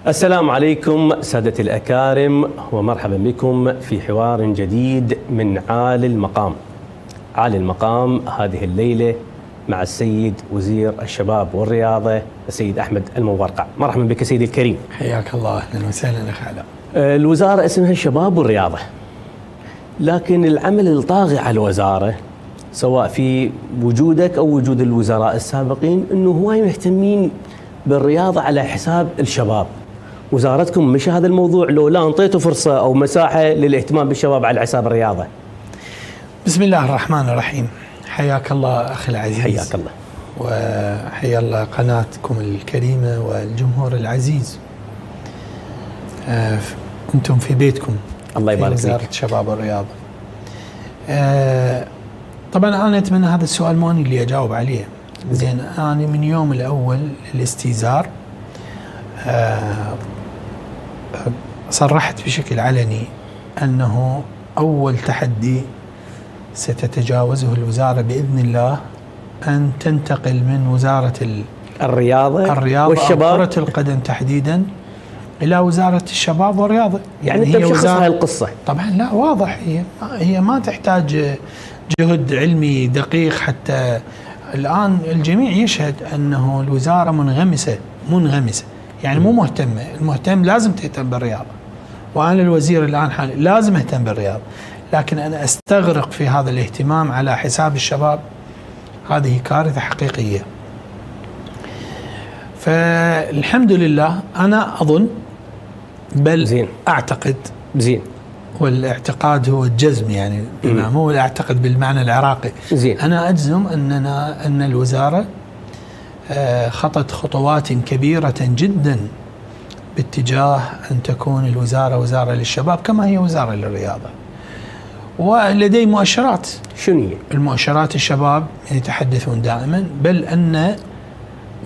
السلام عليكم سادتي الأكارم، ومرحبا بكم في حوار جديد من عالي المقام. عالي المقام هذه الليلة مع السيد وزير الشباب والرياضة السيد أحمد الموارقع. مرحبا بك سيدي الكريم. حياك الله، أهلا وسهلا أخ علاء. الوزارة اسمها الشباب والرياضة، لكن العمل الطاغي على الوزارة سواء في وجودك أو وجود الوزراء السابقين أنه هواي مهتمين بالرياضة على حساب الشباب. وزارتكم مش هذا الموضوع لو لا انطيتوا فرصة أو مساحة للاهتمام بالشباب على حساب الرياضة؟ بسم الله الرحمن الرحيم. حياك الله أخي العزيز. حياك الله. وحيا الله قناتكم الكريمة والجمهور العزيز. أنتم في بيتكم. الله يبارك فيك. وزارة الشباب والرياضة. طبعا أنا أتمنى هذا السؤال مو أنا اللي أجاوب عليه. زين، أنا من يوم الأول للاستيزار صرحت بشكل علني أنه أول تحدي ستتجاوزه الوزارة بإذن الله أن تنتقل من وزارة الرياضة والشباب وكرة القدم تحديدا إلى وزارة الشباب والرياضة. يعني أنت مشخص هاي القصة؟ طبعا لا، واضح. هي ما تحتاج جهد علمي دقيق. حتى الآن الجميع يشهد أنه الوزارة منغمسة يعني مو مهتمة. المهتم لازم تهتم بالرياضة، وأنا الوزير الآن حالي لازم أهتم بالرياضة، لكن أنا أستغرق في هذا الاهتمام على حساب الشباب. هذه كارثة حقيقية. فالحمد لله أنا أظن بل زين. أعتقد زين، والاعتقاد هو الجزم، يعني مو أعتقد بالمعنى العراقي. زين. أنا أجزم أن الوزارة خطت خطوات كبيرة جدا باتجاه أن تكون الوزارة وزارة للشباب كما هي وزارة للرياضة. ولدي مؤشرات. شنو هي؟ المؤشرات الشباب يتحدثون دائما، بل أن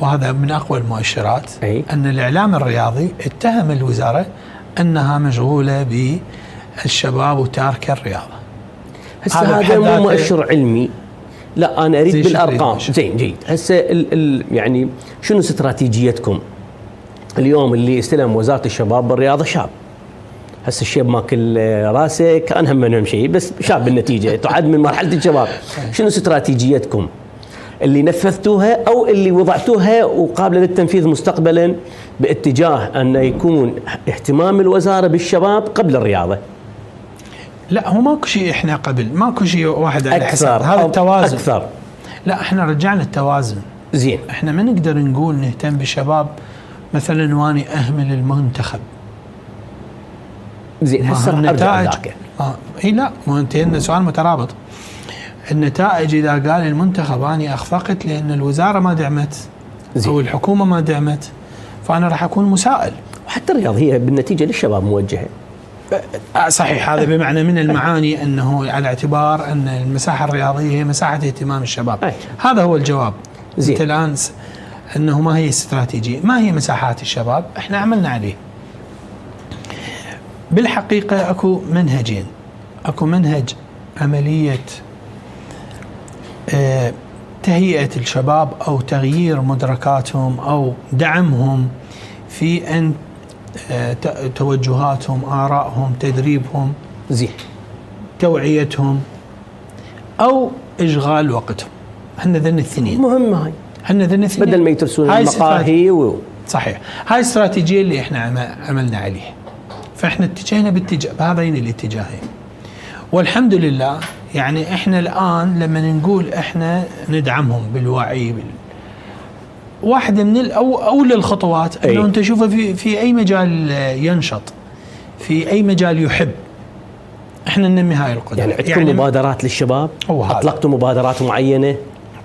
وهذا من أقوى المؤشرات أن الإعلام الرياضي اتهم الوزارة أنها مشغولة بالشباب وتاركة الرياضة. هسه هذا مو مؤشر علمي، لا أنا أريد بالأرقام. زين، جيد. هسه يعني شنو استراتيجيتكم اليوم اللي استلم وزارة الشباب والرياضة؟ شاب، هسه الشيب ماكل راسه كان هم منهم شيء، بس شاب بالنتيجة تعد من مرحلة الشباب. شنو استراتيجيتكم اللي نفذتوها أو اللي وضعتوها وقابلة للتنفيذ مستقبلا باتجاه أن يكون اهتمام الوزارة بالشباب قبل الرياضة؟ لا، هو ماكو شيء احنا قبل، ماكو شيء واحد على حساب هذا التوازن أكثر. لا، احنا رجعنا التوازن. زين. احنا ما نقدر نقول نهتم بالشباب مثلا واني اهمل المنتخب. زين، هسه النتائج اي لا، مو انتهينا سؤال مترابط. النتائج اذا قال المنتخب اني اخفقت لان الوزاره ما دعمت او الحكومه ما دعمت، فانا راح اكون مسائل. وحتى الرياضه هي بالنتيجه للشباب موجهه. صحيح، هذا بمعنى من المعاني انه على اعتبار ان المساحه الرياضيه هي مساحه اهتمام الشباب. هذا هو الجواب. زين. انت الان انه ما هي استراتيجيه، ما هي مساحات الشباب، احنا عملنا عليه. بالحقيقه اكو منهجين. اكو منهج عمليه تهيئه الشباب او تغيير مدركاتهم او دعمهم في ان توجهاتهم، آرائهم، تدريبهم، زين، توعيتهم، أو إشغال وقتهم. هن ذن الاثنين مهمة. هاي هن ذن الاثنين بدل ما يترسون المقاهي صحيح. هاي الاستراتيجية اللي احنا عملنا عليها. فاحنا اتجهنا بهذين الاتجاهين، والحمد لله. يعني احنا الآن لما نقول احنا ندعمهم بالوعي واحدة من أول الخطوات أنه أنت تشوفه في أي مجال ينشط، في أي مجال يحب، إحنا ننمي هاي القدرة. يعني عندكم مبادرات للشباب؟ أطلقتوا مبادرات معينة؟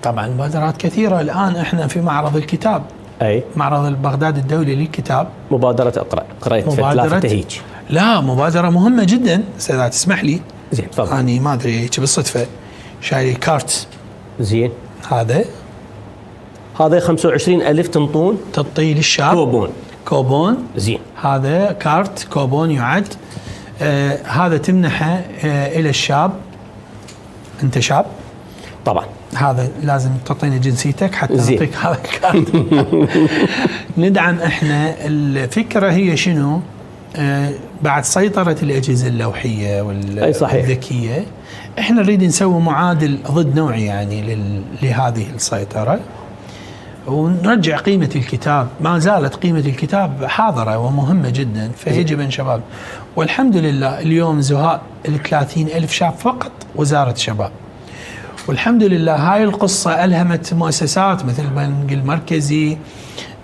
طبعا مبادرات كثيرة. الآن إحنا في معرض الكتاب، معرض بغداد الدولي للكتاب، مبادرة اقرأ قريت ثلاثة هيك. لا، مبادرة مهمة جدا. سيدات تسمح لي؟ زين، تفضل. أنا ما أدري هيك بالصدفة شايل كارت. زين. هذا 25,000 تنطون تعطيه للشاب. كوبون. زين. هذا كارت كوبون يعد. هذا تمنحه إلى الشاب. أنت شاب طبعا هذا لازم تعطينا جنسيتك حتى نعطيك هذا الكارت. ندعم احنا. الفكره هي شنو؟ بعد سيطره الاجهزه اللوحيه والذكيه، احنا نريد نسوي معادل ضد نوعي يعني لهذه السيطره، ونرجع قيمه الكتاب. ما زالت قيمه الكتاب حاضره ومهمه جدا، فيجب ان شباب. والحمد لله اليوم زهاء 30,000 شاب فقط وزاره الشباب، والحمد لله هاي القصة ألهمت مؤسسات مثل البنك المركزي،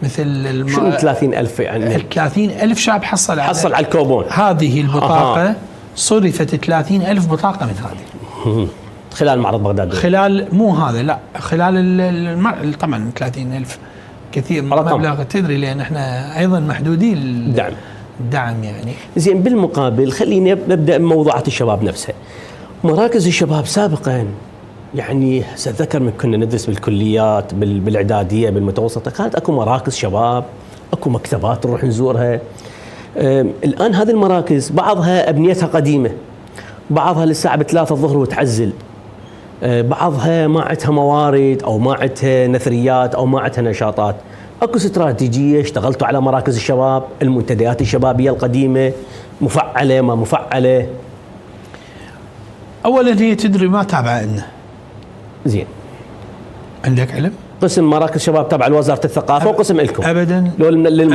مثل شنو 30,000 يعني؟ 30,000 شاب حصل على الكوبون. هذه البطاقة صرفت 30,000 بطاقة من هذه خلال معرض بغداد. خلال مو هذا، لا خلال طبعا 30,000 كثير مبلغ، تدري، لأن احنا أيضا محدودين الدعم يعني. زين، بالمقابل خليني نبدأ بموضوعات الشباب نفسها. مراكز الشباب سابقا يعني اتذكر من كنا ندرس بالكليات بالاعداديه بالمتوسطه، كانت اكو مراكز شباب، اكو مكتبات نروح نزورها. الان هذه المراكز بعضها ابنيتها قديمه، بعضها للساعه 3 الظهر وتعزل، بعضها ما عندها موارد او ما عندها نثريات او ما عندها نشاطات. اكو استراتيجيه اشتغلتوا على مراكز الشباب، المنتديات الشبابيه القديمه مفعله ما مفعله؟ اولا هي تدري ما تابعه لنا. زين، عندك علم؟ قسم مراكز شباب تبع وزارة الثقافة وقسم لكم؟ ابدا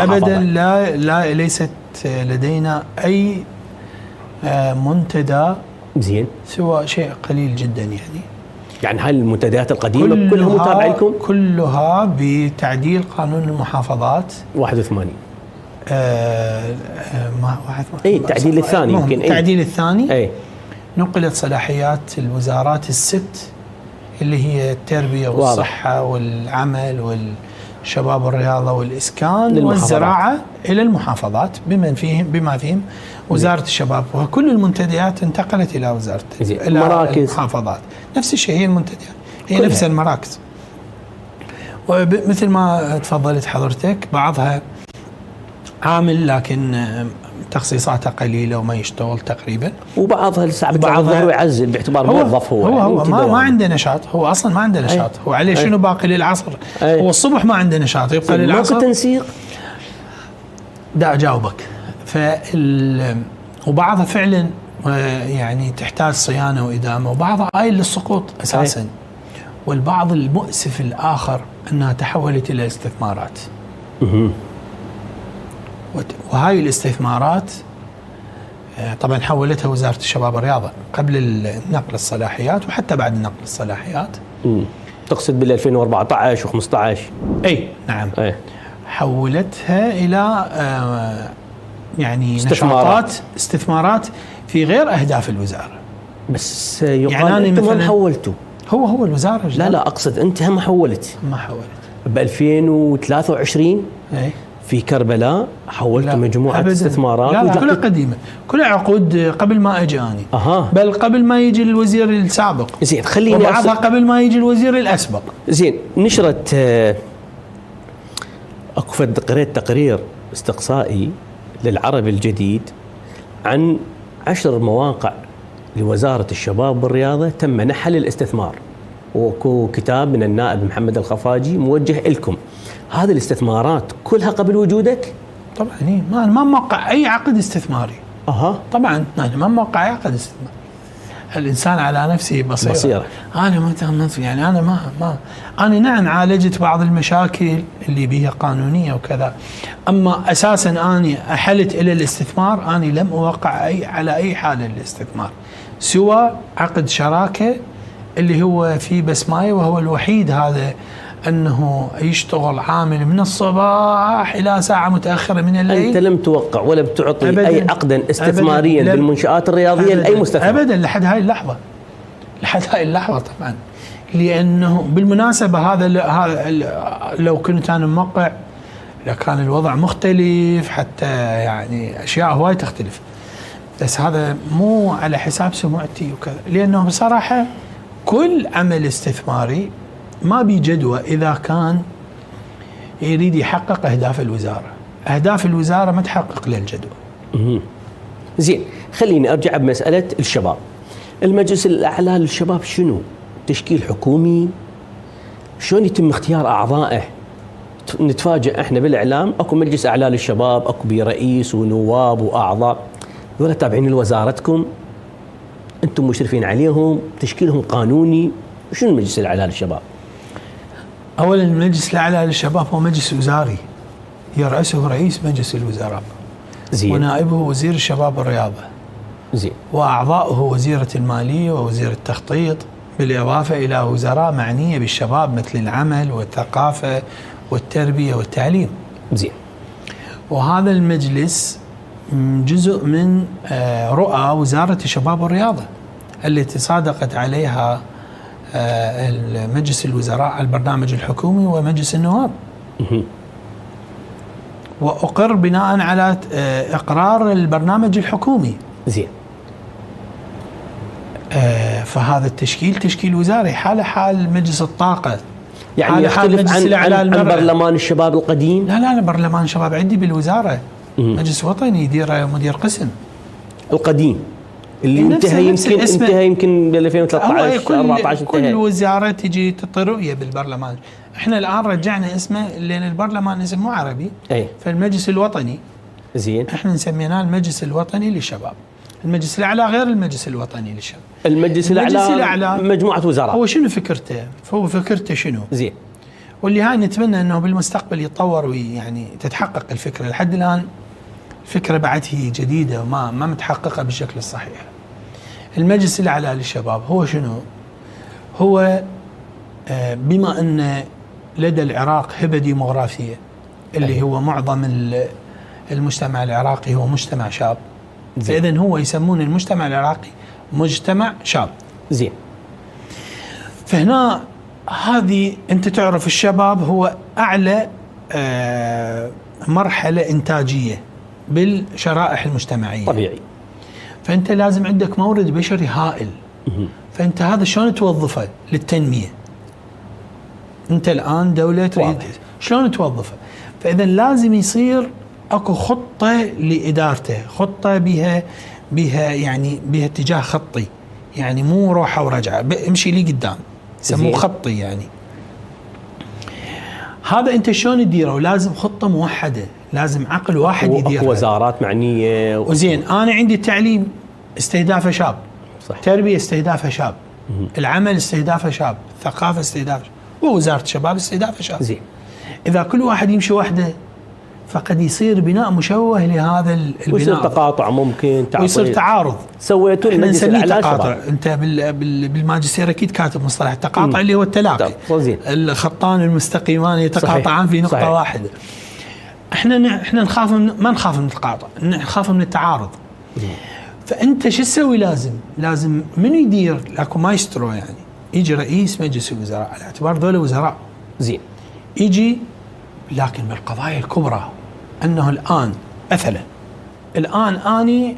ابدا، لا ليست لدينا اي منتدى زين سوى شيء قليل جدا يعني هاي المنتديات القديمة كلها متابعة لكم؟ كلها بتعديل قانون المحافظات 81. ما اي التعديل الثاني يمكن. التعديل الثاني اي نقلت صلاحيات الوزارات الست اللي هي التربية والصحة والعمل والشباب والرياضة والإسكان والزراعة إلى المحافظات بما فيهم وزارة الشباب، وكل المنتديات انتقلت إلى وزارة المحافظات. نفس الشيء، هي المنتديات هي نفس المراكز. ومثل ما تفضلت حضرتك، بعضها عامل لكن تخصيصاته قليله وما يشتغل تقريبا، وبعضها لسه بعضها ويعزل باعتبار موظف. هو ما عنده نشاط، هو اصلا ما عنده نشاط. هو عليه شنو باقي للعصر؟ هو الصبح ما عنده نشاط، يبقى للعصر. ماكو تنسيق؟ دا اجاوبك. وبعضها فعلا يعني تحتاج صيانه وادامه، وبعضها قايل للسقوط اساسا. والبعض المؤسف الاخر انها تحولت الى استثمارات. وهاي الاستثمارات طبعا حولتها وزارة الشباب والرياضة قبل نقل الصلاحيات وحتى بعد نقل الصلاحيات. تقصد بال 2014 و15؟ اي نعم. حولتها الى يعني استثمارات في غير اهداف الوزارة. بس يعني أنا مثلا حولته هو الوزارة. لا اقصد انت هم حولت. ما حولت ب 2023 في كربلاء حولت مجموعة أبداً. استثمارات. لا كلها قديمة، كلها عقود قبل ما اجي أنا. بل قبل ما يجي الوزير السابق. زين، خليني وبعضها قبل ما يجي الوزير الأسبق. زين، نشرت اكو قريت تقرير استقصائي للعربي الجديد عن 10 مواقع لوزارة الشباب والرياضة تم منحها للاستثمار، وكو كتاب من النائب محمد الخفاجي موجه لكم. هذه الاستثمارات كلها قبل وجودك؟ طبعا ما موقع اي عقد استثماري. طبعا ما موقع اي عقد استثماري. الانسان على نفسه بصيره. انا ما يعني انا نعم عالجت بعض المشاكل اللي بيها قانونيه وكذا، اما اساسا انا احلت الى الاستثمار، انا لم اوقع على اي حاله للاستثمار سوى عقد شراكه اللي هو في بسماية، وهو الوحيد هذا أنه يشتغل عامل من الصباح إلى ساعة متأخرة من الليل. أنت لم توقع ولا بتعطي أي عقدا استثماريا بالمنشآت الرياضية لأي مستثمر أبدا لحد هاي اللحظة طبعا. لأنه بالمناسبة هذا لو كنت أنا موقع لكان الوضع مختلف، حتى يعني أشياء هواي تختلف، بس هذا مو على حساب سمعتي وكذا. لأنه بصراحة كل عمل استثماري ما بجدوى إذا كان يريد يحقق أهداف الوزارة. أهداف الوزارة ما تحقق للجدوى. زين، خليني أرجع بمسألة الشباب. المجلس الأعلى للشباب شنو؟ تشكيل حكومي، شلون يتم اختيار اعضائه؟ نتفاجئ احنا بالاعلام اكو مجلس اعلى للشباب، اكو بيه رئيس ونواب واعضاء، ولا تابعين لوزارتكم، انتم مشرفين عليهم، تشكيلهم قانوني. شنو المجلس الاعلى للشباب؟ اولا المجلس الاعلى للشباب هو مجلس وزاري يرأسه رئيس مجلس الوزراء، زين، ونائبه وزير الشباب والرياضه، زين، واعضاؤه وزيره الماليه ووزير التخطيط، بالاضافه الى وزراء معنيه بالشباب مثل العمل والثقافه والتربيه والتعليم. زين. وهذا المجلس جزء من رؤى وزاره الشباب والرياضه التي صادقت عليها مجلس الوزراء البرنامج الحكومي ومجلس النواب، وأقر بناء على إقرار البرنامج الحكومي. زين. فهذا التشكيل تشكيل وزاري حال مجلس الطاقة، يعني يختلف عن برلمان الشباب القديم؟ لا برلمان الشباب عندي بالوزارة مجلس وطني يدير مدير قسم القديم اللي انتهى يمكن ب 2013 14 كل وزاره تجي تعطي رؤيه بالبرلمان. احنا الان رجعنا اسمه لان البرلمان اسم مو عربي، فالمجلس الوطني زين احنا نسميناه المجلس الوطني للشباب. المجلس الاعلى غير المجلس الوطني للشباب. المجلس الاعلى مجموعه وزراء. هو شنو فكرته؟ فهو فكرته شنو؟ زين. واللي هاي نتمنى انه بالمستقبل يتطور ويعني تتحقق الفكره. لحد الان الفكرة بعد هي جديدة وما متحققة بالشكل الصحيح. المجلس الأعلى للشباب هو شنو؟ هو بما أن لدى العراق هبة ديموغرافية اللي هو معظم المجتمع العراقي هو مجتمع شاب، فإذن هو يسمون المجتمع العراقي مجتمع شاب. زين. فهنا هذه أنت تعرف الشباب هو أعلى مرحلة إنتاجية بالشرائح المجتمعية. طبيعي. فأنت لازم عندك مورد بشري هائل. فأنت هذا شلون توظفه للتنمية؟ أنت الآن دولة تريد شلون توظفه؟ فإذا لازم يصير أكو خطة لإدارته، خطة بها يعني بها اتجاه خطي، يعني مو روحة ورجعة، امشي لي قدام، يسموه خطي يعني. هذا أنت شلون تديره؟ لازم خطة موحدة، لازم عقل واحد يديرها. وزارات معنية وزين أنا عندي التعليم استهدافه شاب، صح. تربية استهدافه شاب، العمل استهدافه شاب، ثقافة استهدافه شاب، ووزارة الشباب استهدافه شاب. زين. إذا كل واحد يمشي وحده فقد يصير بناء مشوه لهذا البناء، ويصير تقاطع ممكن ويصير تعارض. سويتوا المجلس الاعلى تقاطع. انت بالماجستير اكيد كاتب مصطلح التقاطع اللي هو التلاقي. الخطان المستقيمان يتقاطعان في نقطة واحدة. احنا نخاف ما نخاف من التقاطع، نخاف من التعارض. فانت شو تسوي؟ لازم من يدير؟ اكو مايسترو، يعني يجي رئيس مجلس الوزراء على اعتبار ذولا وزراء. زين. يجي لكن بالقضايا الكبرى، انه الان مثلا اني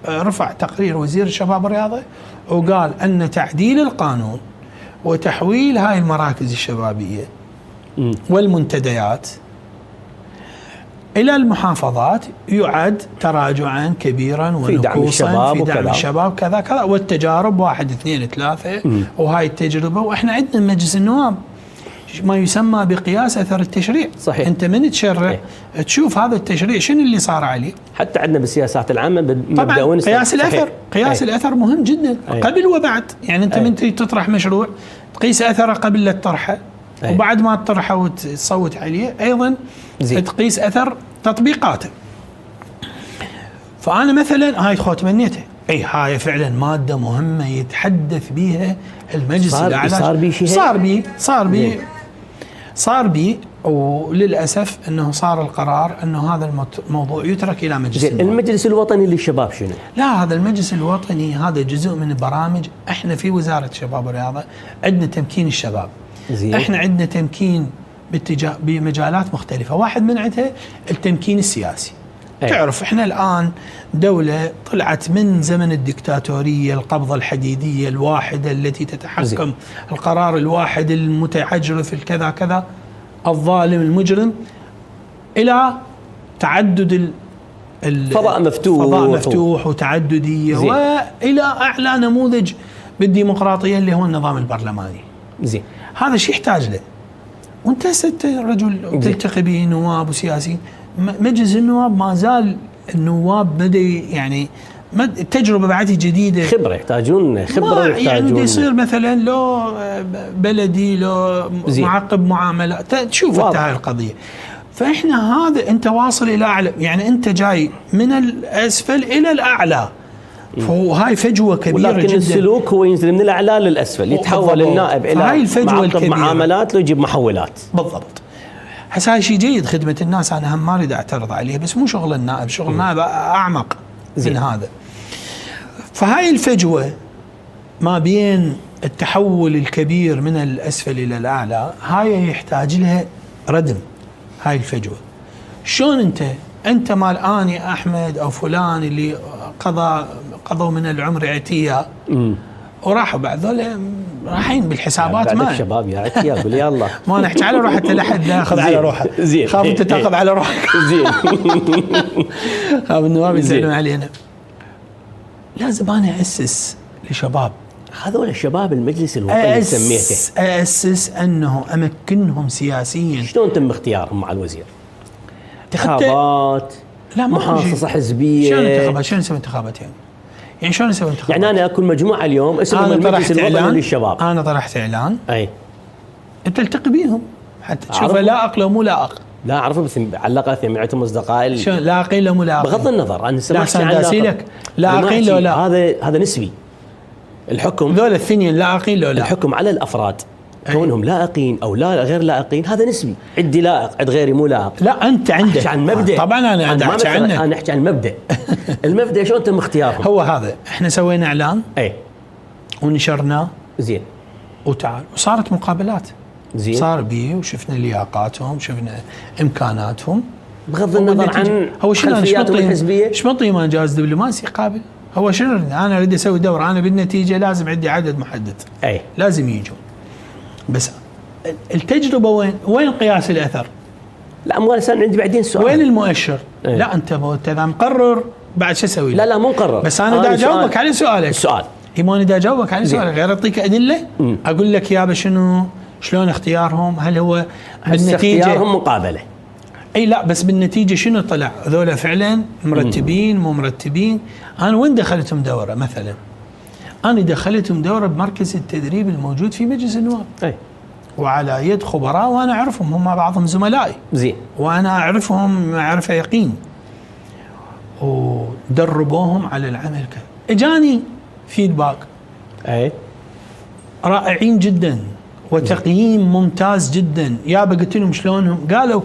رفع تقرير وزير الشباب والرياضه وقال ان تعديل القانون وتحويل هاي المراكز الشبابيه والمنتديات الى المحافظات يعد تراجعا كبيرا ونقوصا في دعم الشباب كذا كذا، والتجارب 1 2 3 وهاي التجربه. واحنا عندنا مجلس النواب ما يسمى بقياس اثر التشريع. صحيح. انت من تشرع تشوف هذا التشريع شنو اللي صار عليه. حتى عندنا بالسياسات العامه طبعا قياس الاثر، قياس الاثر مهم جدا قبل وبعد. يعني انت من تطرح مشروع تقيس اثره قبل لا تطرحه، وبعد ما تطرحه وتصوت عليه ايضا تقيس اثر تطبيقاته. فانا مثلا هاي خو تمنيته، هاي فعلا ماده مهمه يتحدث بها المجلس الاعلى. صار بي وللاسف انه صار القرار انه هذا الموضوع يترك الى مجلس النواب. المجلس الوطني للشباب شنو؟ لا، هذا المجلس الوطني هذا جزء من البرامج. احنا في وزاره الشباب والرياضه عندنا تمكين الشباب. زين. احنا عندنا تمكين بمجالات مختلفه، واحد من عندها التمكين السياسي. تعرف احنا الان دولة طلعت من زمن الدكتاتورية، القبضة الحديدية الواحدة التي تتحكم، القرار الواحد المتعجرف الكذا كذا الظالم المجرم، إلى تعدد فضاء مفتوح وتعددية، وإلى أعلى نموذج بالديمقراطيه اللي هو النظام البرلماني. زين، هذا شيء يحتاج له. وانت رجل تلتقي به نواب وسياسيين، مجلس النواب ما زال النواب بدا يعني التجربه بعد جديده، خبره يحتاجون، خبره يحتاجون، يعني يصير مثلا لو بلدي لو معقب معاملات تشوف انت هاي القضيه. فاحنا هذا انت واصل الى اعلى، يعني انت جاي من الاسفل الى الاعلى، فهاي فجوه كبيره ولكن جدا. السلوك هو ينزل من الاعلى للاسفل، يتحول النائب الى معقب معاملات لو يجيب محولات. بالضبط. هسه هاي شيء جيد، خدمه الناس انا هم ما اريد اعترض عليها، بس مو شغل النائب، شغل النائب اعمق من هذا. فهاي الفجوه ما بين التحول الكبير من الاسفل الى الاعلى، هاي يحتاج لها ردم. هاي الفجوه شلون انت مال اني احمد او فلان اللي قضوا من العمر عتيه وراحوا بعد ذول رايحين بالحسابات. ما الشباب يا عتيه قول يا الله ما نحكي على روحه، لا حد ياخذ على روحه. زين، خاف انت تاخذ على روحك. زين. خاف النواب يزعلون علينا. لازم انا اسس لشباب، هذول الشباب المجلس الوطني سميته، اسس انه امكنهم سياسيا. شلون تم اختيارهم مع الوزير؟ انتخابات؟ لا، محاصصه حزبيه؟ شلون انتخابات؟ شلون نسوي انتخابات يعني شلون نسوي انتخابات؟ يعني انا اكل مجموعه اليوم اسمهم المجلس الوطني للشباب، انا طرحت اعلان، اي انت تلتقي بيهم حتى تشوفه لائق لو مو لائق. لا اعرفه، بس على الاقل ثمانيتهم اصدقائي. شلون لاقين لو مو لاقين؟ بغض النظر انا سمعت لك لاقين لو لا، هذا نسبي. الحكم ذول الثنين لاقين لو لا، الحكم على الافراد كونهم لائقين او لا غير لائقين هذا نسبي. عندي لائق، عند غيري مو لائق. لا انت عندك احكي عن مبدا. طبعا انا احكي عنك، انا احكي عن المبدا. المبدا شلون تم اختيارهم؟ هو هذا، احنا سوينا اعلان اي ونشرناه. زين. وتعال وصارت مقابلات. زين. صار بيه وشفنا لياقاتهم، شفنا امكاناتهم. بغض النظر عن خلفياتهم الحزبيه. ايش مطي ما جاز دبلوماسي قابل. هو شنو انا اريد اسوي دوره، انا بالنتيجه لازم عندي عدد محدد. اي لازم يجون. بس التجربه وين قياس الاثر؟ لا مو عندي بعدين سؤال، وين المؤشر؟ أي. لا انت اذا مقرر بعد شو اسوي؟ لا مو مقرر، بس انا دا اجاوبك على سؤالك. السؤال ايمان دا اجاوبك على سؤالك، غير اعطيك ادله. اقول لك يابا شلون اختيارهم؟ هل هو بالنتيجه اختيارهم مقابله؟ اي لا، بس بالنتيجه شنو طلع؟ هذول فعلا مرتبين مو مرتبين؟ انا وين دخلتهم دوره مثلا؟ انا دخلتهم دوره بمركز التدريب الموجود في مجلس النواب. اي وعلى يد خبراء وانا اعرفهم، هم بعضهم زملائي. زين. وانا اعرفهم معرفه يقين. ودربوهم على العمل اجاني فيدباك اي رائعين جدا وتقييم ممتاز جدا. يابا قلت لهم شلونهم؟ قالوا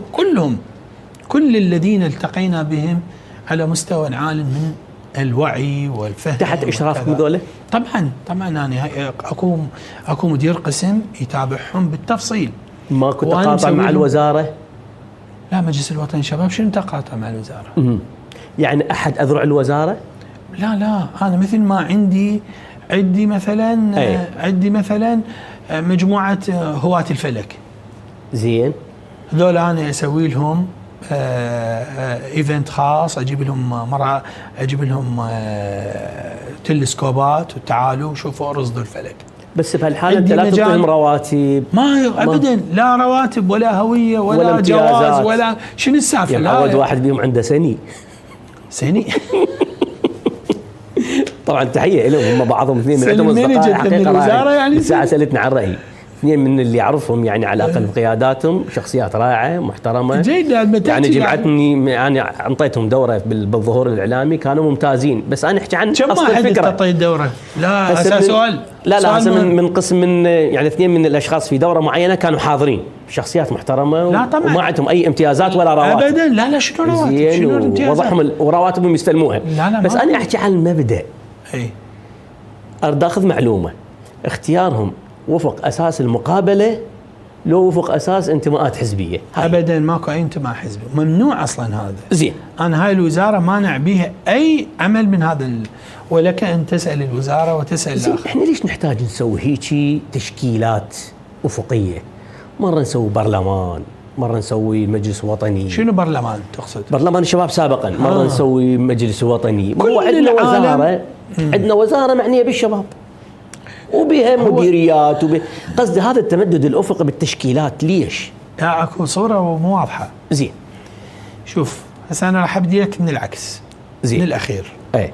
كل الذين التقينا بهم على مستوى عال من الوعي والفهم. تحت اشرافكم ذولا؟ طبعا انا اكو مدير قسم يتابعهم بالتفصيل. ماكو تقاطع مع الوزاره؟ لا، مجلس الوطني الشباب شنو تقاطع مع الوزاره؟ يعني احد اذرع الوزاره؟ لا انا مثل ما عندي مثلا مجموعه هواة الفلك. زين. هذول انا اسوي لهم ايفنت خاص، اجيب لهم تلسكوبات وتعالوا شوفوا رصدوا الفلك. بس بهالحاله انت لا تعطيهم رواتب؟ ما ابدا، لا رواتب ولا هويه ولا جواز ولا شنو السالفه. لا عود واحد بيهم عنده سني طبعا تحيه لهم، هم بعضهم اثنين من عندهم اصدقاء حقيقه رائعه. يعني الساعه سالتني عن رايي، اثنين من اللي اعرفهم يعني على الاقل بقياداتهم شخصيات رائعه محترمه جيد. يعني جمعتني يعني انطيتهم دوره بالظهور الاعلامي كانوا ممتازين. بس انا احكي عن اصل الفكره. تعطي الدوره؟ لا سؤال. لا من قسم من يعني اثنين من الاشخاص في دوره معينه كانوا حاضرين، شخصيات محترمه. لا طبعا وما عندهم اي امتيازات ولا رواتب ابدا. لا شنو رواتب؟ شنو وضعهم ورواتبهم يستلموها. لا بس انا احكي عن المبدا. اي اريد اخذ معلومه، اختيارهم وفق اساس المقابله لو وفق اساس انتماءات حزبيه؟ ابدا ماكو اي انتماء حزبي، ممنوع اصلا هذا. زين. انا هاي الوزاره مانع بها اي عمل من هذا ولك ان تسال الوزاره وتسال الاخر. احنا ليش نحتاج نسوي هيك تشكيلات افقيه؟ مره نسوي برلمان، مره نسوي مجلس وطني. شنو برلمان تقصد؟ برلمان الشباب سابقا، مره نسوي مجلس وطني. هو عندنا وزاره معنيه بالشباب. وبها مديريات قصدي هذا التمدد الافقي بالتشكيلات ليش؟ لا اكو صوره مو واضحه. زين شوف هسه انا راح ابدي لك من العكس. زين. من الاخير. اي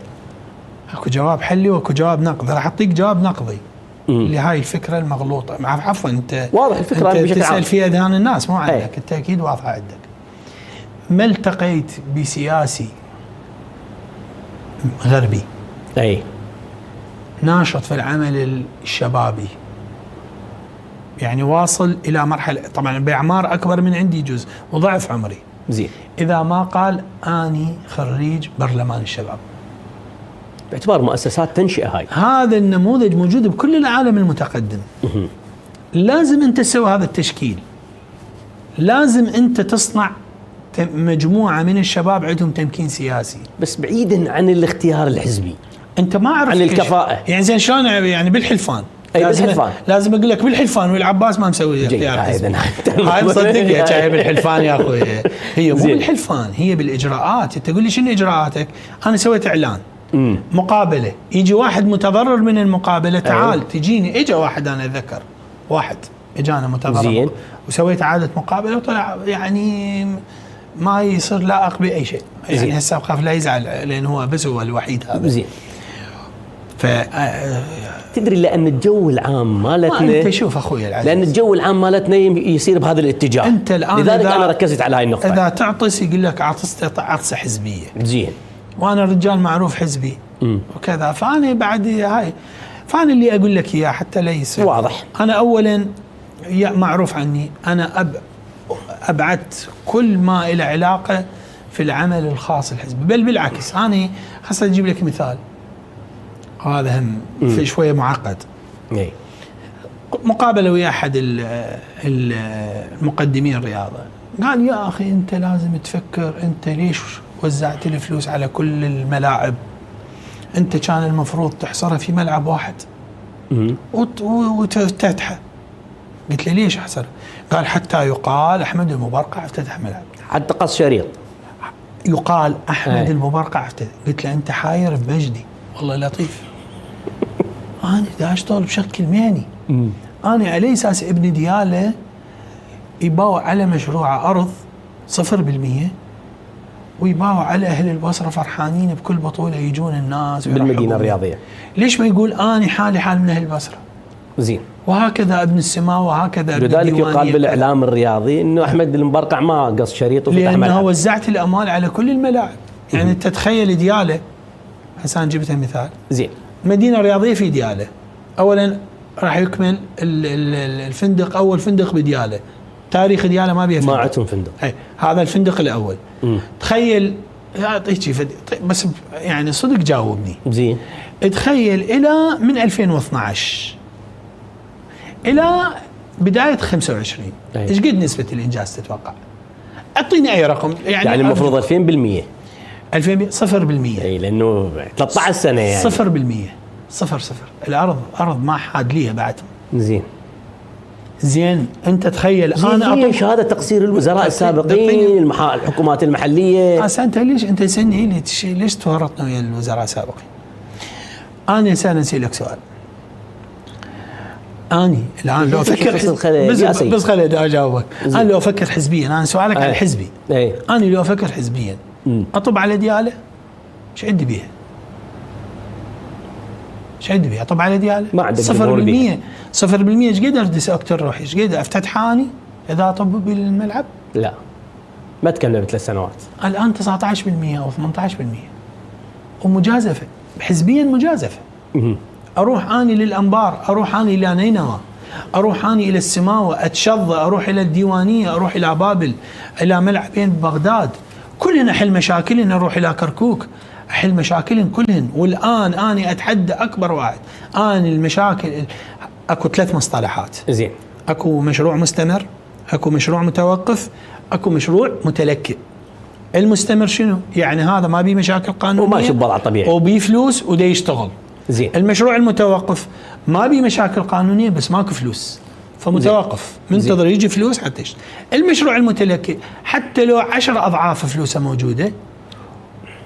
اكو جواب حلي واكو جواب نقدي، راح اعطيك جواب نقدي لهاي الفكره المغلوطه. عفوا انت واضح الفكره انت بشكل تسال عام في اذهان الناس مو عندك. أي. انت اكيد واضحه عندك. ما التقيت بسياسي غربي اي ناشط في العمل الشبابي، يعني واصل الى مرحله، طبعا باعمار اكبر من عندي جزء وضعف عمري، زين، اذا ما قال اني خريج برلمان الشباب. باعتبار مؤسسات تنشئه هاي. هذا النموذج موجود بكل العالم المتقدم. لازم انت تسوي هذا التشكيل، لازم انت تصنع مجموعه من الشباب عندهم تمكين سياسي، بس بعيدا عن الاختيار الحزبي، انت ما عرفت عن الكفاءه. يعني زين شلون يعني بالحلفان؟ اي بالحلفان لازم اقول لك بالحلفان والعباس ما مسوي اختيار حزبي. هاي مصدق شايف بالحلفان يا اخوي. هي مو بالحلفان، هي بالاجراءات. انت تقول لي شنو اجراءاتك؟ انا سويت اعلان مقابله، يجي واحد متضرر من المقابله، تعال تجيني. اجى واحد انا اتذكر واحد اجانا متضرر زين، وسويت اعاده مقابله وطلع يعني ما يصير لاق باي شيء. يعني هسه بخاف لا يزعل لان هو بس هو الوحيد هذا. زين. ف تدري لان الجو العام مالتنا، انت شوف اخوي العزيز، لان الجو العام مالتنا يصير بهذا الاتجاه. انت الان لذلك انا ركزت على هاي النقطه. اذا تعطس يقول لك عطسه حزبيه. زين. وانا رجال معروف حزبي وكذا، فانا بعد هاي، فانا اللي اقول لك اياه حتى لا يصير واضح. انا اولا معروف عني انا ابعدت كل ما له علاقه في العمل الخاص الحزبي، بل بالعكس. انا خاصة اجيب لك مثال، هذا هم في شويه معقد. اي مقابله ويا احد المقدمين الرياضه، قال يا اخي انت لازم تفكر، انت ليش وزعت الفلوس على كل الملاعب؟ انت كان المفروض تحصرها في ملعب واحد وتفتحها. قلت له ليش احصر؟ قال حتى يقال احمد المبرقع افتتح ملعب، حتى قص شريط يقال احمد المبرقع افتتح. قلت له انت حاير بمجدي. والله لطيف. انا دا اشتغل بشكل مهني. انا على اساس ابن دياله يباوع على مشروع ارض 0%، ويباوع على اهل البصره فرحانين بكل بطوله يجون الناس بالمدينه الرياضيه. ليش ما يقول اني حالي حال من اهل البصره؟ زين. وهكذا ابن السماء وهكذا ابن لذلك يقال بالاعلام الرياضي انه احمد المبرقع ما قص شريط وفتح ملعب، لانه وزعت الاموال على كل الملاعب. يعني انت تخيل دياله، حسان جبتها مثال. زين. مدينه رياضيه في دياله، اولا راح يكمل الفندق، اول فندق بدياله، تاريخ دياله ما بيه فندق، ما عندهم فندق. هذا الفندق الاول. تخيل، اعطيك بس يعني صدق جاوبني. زين. تخيل الى من 2012 الى بدايه 25 ايش قد نسبه الانجاز تتوقع؟ اعطيني اي رقم. يعني المفروض 2000%. 0%. اي لانه 13 سنه يعني 0%. الارض ما حاد ليها بعد. زين. انت تخيل انا اعطيك هذا تقصير الوزراء السابقين، الحكومات المحليه. انت ليش انت تسالني ليش تورطنا ويا الوزراء السابقين؟ انا اسالك سؤال. اني الان لو افكر بس خليني اجاوبك. انا لو افكر حزبيا، انا سؤالك عن الحزبي. انا لو افكر حزبيا اطب على دياله، ايش عندي بيها؟ ايش عندي بيها؟ اطب على دياله؟ ما عندك 0%. ايش قد اردس اكثر روحي؟ ايش قد افتتح اني اذا اطب بالملعب؟ لا ما تكلمت 3 سنوات. الان 19% او 18% ومجازفه حزبيا مجازفه. اروح اني للانبار، اروح اني الى نينوى، اروح اني الى السماوه، اتشظى، اروح الى الديوانيه، اروح الى بابل، الى ملعبين ببغداد، كلهن احل مشاكلهن، اروح الى كركوك احل مشاكلهن كلهن. والان اني اتحدى اكبر واحد. اني المشاكل اكو 3 مصطلحات. زين. اكو مشروع مستمر، اكو مشروع متوقف، اكو مشروع متلكئ. المستمر شنو؟ يعني هذا ما بيه مشاكل قانونيه وماشي بوضع طبيعي وبيه فلوس وده يشتغل. زين. المشروع المتوقف ما بيه مشاكل قانونيه بس ماكو فلوس فمتوقف، منتظر يجي فلوس حتى يشتغل. المشروع المتلكئ حتى لو 10 اضعاف فلوسه موجوده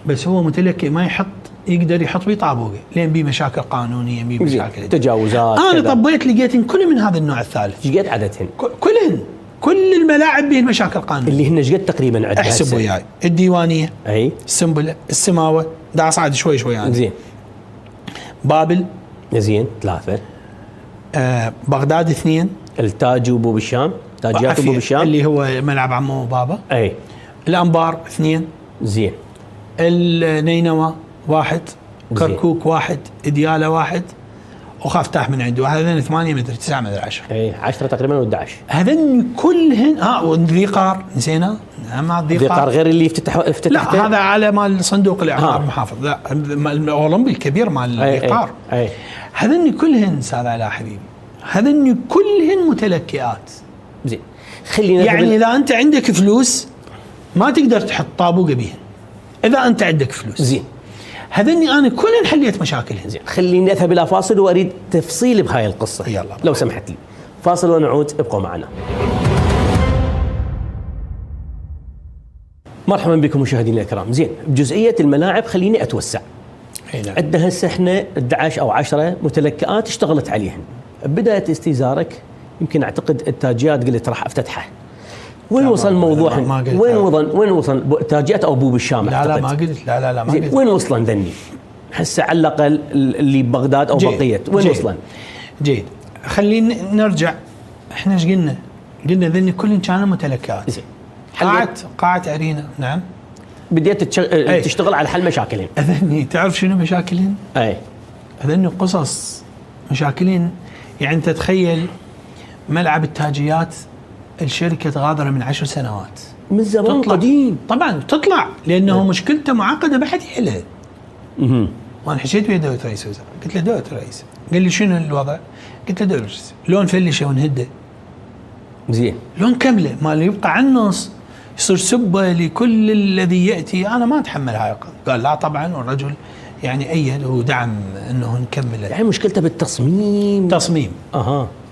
بس هو متلكئ، ما يحط يقدر يحط بيه طابوقه لين بيه مشاكل قانونيه، بيه مشاكل تجاوزات. انا طبيت لقيت إن كل من هذا النوع الثالث. ايش قد عددهن؟ كل الملاعب بيه المشاكل قانونيه اللي هن ايش قد تقريبا عددها؟ احسب وياي. الديوانيه، اي السنبله، السماوه، دا اصعد شوي شوي يعني. زين. بابل زين 3. بغداد 2. التاج وبو بالشام، تاجيات وبو بالشام اللي هو ملعب عمو وبابا. اي. الانبار 2. زين. النينوى 1. كركوك 1. دياله 1. وخافتاح من عنده. هذين 8 مدري 9 مدري 10. اي 10 تقريبا و11. هذين كلهن وذي قار نسينا. ما ذي قار غير اللي افتتحته. لا هذا على مال صندوق الاعمار المحافظ. لا الاولمبي الكبير مال ذي قار. هذين كلهن استاذ علاء حبيبي، هذين كلهن متلكئات. زين خلينا يعني اذا انت عندك فلوس ما تقدر تحط طابوقه بيهن. اذا انت عندك فلوس زين هذني انا كلهن حليت مشاكلهن. زين خليني اذهب الى فاصل واريد تفصيل بهاي القصه. يلا لو سمحت لي فاصل ونعود، ابقوا معنا. مرحبا بكم مشاهدينا الكرام. زين بجزئيه الملاعب خليني اتوسع. عندنا هسه احنا 11 او 10 متلكئات اشتغلت عليهن. بدايه استزارك يمكن اعتقد التاجيات قلت راح افتتحه. وين وصل الموضوع؟ وين وصل تاجيات او بو بالشام؟ لا ما قلت. لا ما قلت. وين وصلن ذني؟ هسه على الاقل اللي ببغداد او بقيه وين وصلن؟ جيد خلينا نرجع. احنا ايش قلنا؟ قلنا ذني كلهم كانوا متلكات. زين قاعة ارينا. نعم بديت تشتغل على حل مشاكلهم. اذني تعرف شنو مشاكلهم؟ اي اذني قصص مشاكلين. يعني انت تخيل ملعب التاجيات الشركه غادره من 10 سنوات من زمان قديم. طبعا تطلع لانه مشكلته معقده ما حد يحلها. وانا حكيت ويا دوله رئيس الوزراء قلت له دوله الرئيس، قال لي شنو الوضع؟ قلت له دوله الرئيس لون فلشه ونهده. زين لون كمله ما اللي يبقى على النص يصير سبه لكل الذي ياتي. انا ما اتحمل هاي. قال لا طبعا، والرجل يعني ايد ودعم انه نكمل. يعني مشكلته بالتصميم. تصميم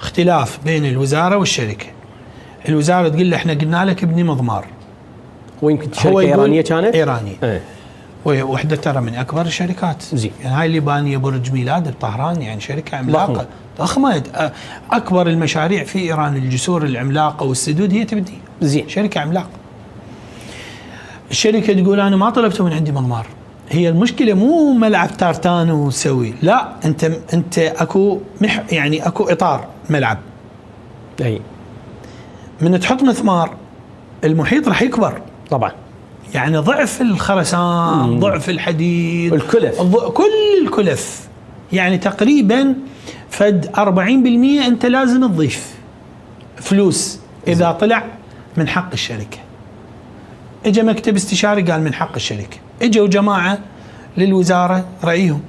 اختلاف بين الوزاره والشركه. الوزاره تقول له احنا قلنا لك ابني مضمار. ويمكن شركه ايرانيه كانت؟ ايرانيه. وحده ترى من اكبر الشركات. زين. يعني هاي اللي بانيه برج ميلاد بطهران، يعني شركه عملاقه ضخمه. اكبر المشاريع في ايران الجسور العملاقه والسدود هي تبني. زين. شركه عملاقه. الشركه تقول انا ما طلبته من عندي مضمار. هي المشكله مو ملعب تارتان وسوي، لا انت اكو يعني اكو اطار ملعب. اي من تحط مسمار المحيط راح يكبر طبعا. يعني ضعف الخرسان، ضعف الحديد، الكلف، كل الكلف. يعني تقريبا فد 40% انت لازم تضيف فلوس اذا طلع من حق الشركه. اجى مكتب استشاري قال من حق الشركه، اجوا جماعه للوزاره رايهم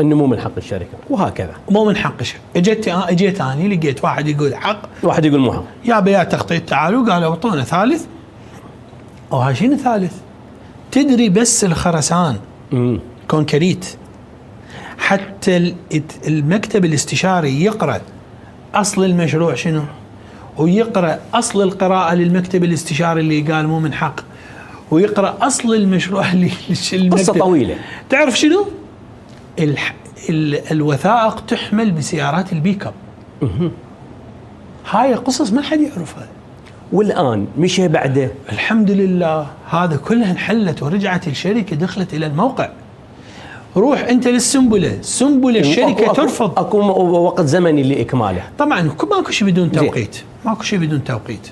انه مو من حق الشركه، وهكذا مو من حق الشركه. اجيت اني لقيت واحد يقول حق، واحد يقول مو حق. يا بيات تخطيط تعالوا قالوا اعطونا ثالث. او شنو ثالث؟ تدري بس الخرسان كونكريت، حتى المكتب الاستشاري يقرا اصل المشروع شنو، ويقرا اصل القراءه للمكتب الاستشاري اللي قال مو من حق، ويقرا اصل المشروع اللي قصه طويله. تعرف شنو؟ الوثائق تحمل بسيارات البيك اب. هاي قصص ما حد يعرفها. والان مشى بعده الحمد لله هذا كلها انحلت ورجعت الشركه دخلت الى الموقع. روح انت للسنبله، سنبله الشركه ترفض. اكو وقت زمني لاكماله. طبعا ماكو شيء بدون توقيت، ماكو شيء بدون توقيت.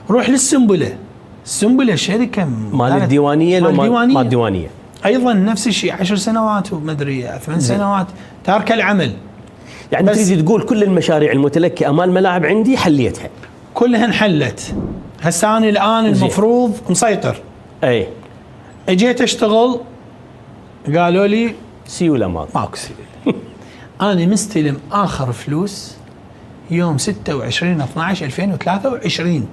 روح للسنبله، السنبله الشركه مال الديوانيه لو مال الديوانيه ايضا نفس الشيء 10 سنوات وما ادري 8 سنوات تارك العمل. يعني تريد تقول كل المشاريع المتلكئه مال الملاعب عندي حليتها كلها انحلت. هسه انا الان المفروض مسيطر. اي اجيت اشتغل قالوا لي سيوله ماكو سيوله. انا مستلم اخر فلوس يوم 26/12/2023.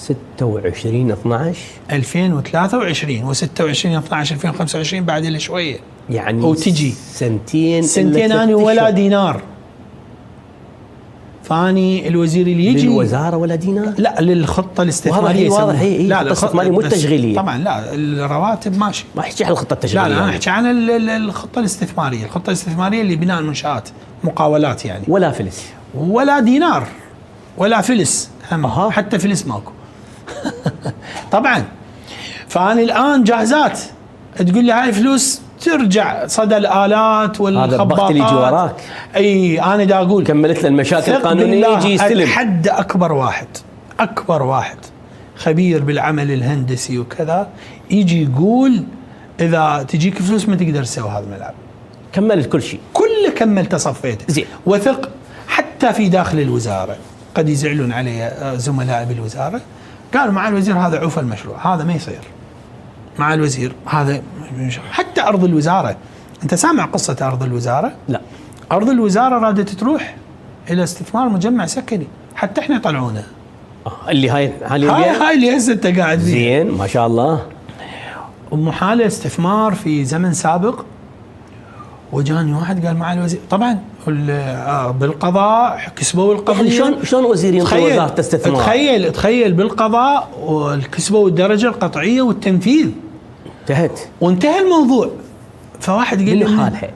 26/12/2023 و26/12/2025 بعد شويه يعني وتجي سنتين انا ولا دينار. فاني الوزير اللي يجي للوزاره ولا دينار؟ لا للخطه الاستثماريه. واضح هي لا الاستثماريه مو التشغيليه. طبعا لا الرواتب ماشي. ما احكي عن الخطه التشغيليه. لا انا احكي عن الخطه الاستثماريه، الخطه الاستثماريه اللي بناء المنشآت، مقاولات يعني. ولا فلس ولا دينار ولا فلس هم. حتى فلس ماكو. طبعا. فانا الان جاهزات تقول لي هاي فلوس ترجع صدى الالات والخباطات. هذا اللي يجي وراك. اي انا دا اقول كملت له المشاكل القانونيه يجي يستلم. حد اكبر واحد خبير بالعمل الهندسي وكذا يجي يقول اذا تجيك فلوس ما تقدر تسوي هذا الملعب. كملت كل شيء، كله كملته صفيته. زين. وثق حتى في داخل الوزاره قد يزعلون علي زملائي بالوزاره، قالوا مع الوزير هذا عوف المشروع، هذا ما يصير مع الوزير، هذا حتى ارض الوزاره. انت سامع قصه ارض الوزاره؟ لا. ارض الوزاره رادت تروح الى استثمار مجمع سكني، حتى احنا طلعونا. اللي هاي اللي هسه انت قاعد فيها. زين ما شاء الله. ومحاله استثمار في زمن سابق، وجاني واحد قال مع الوزير طبعا بالقضاء كسبوا القضيه. شلون وزير ينطي وزاره استثمار؟ تخيل بالقضاء وكسبوا الدرجه القطعيه والتنفيذ. وانتهى الموضوع. فواحد قال لي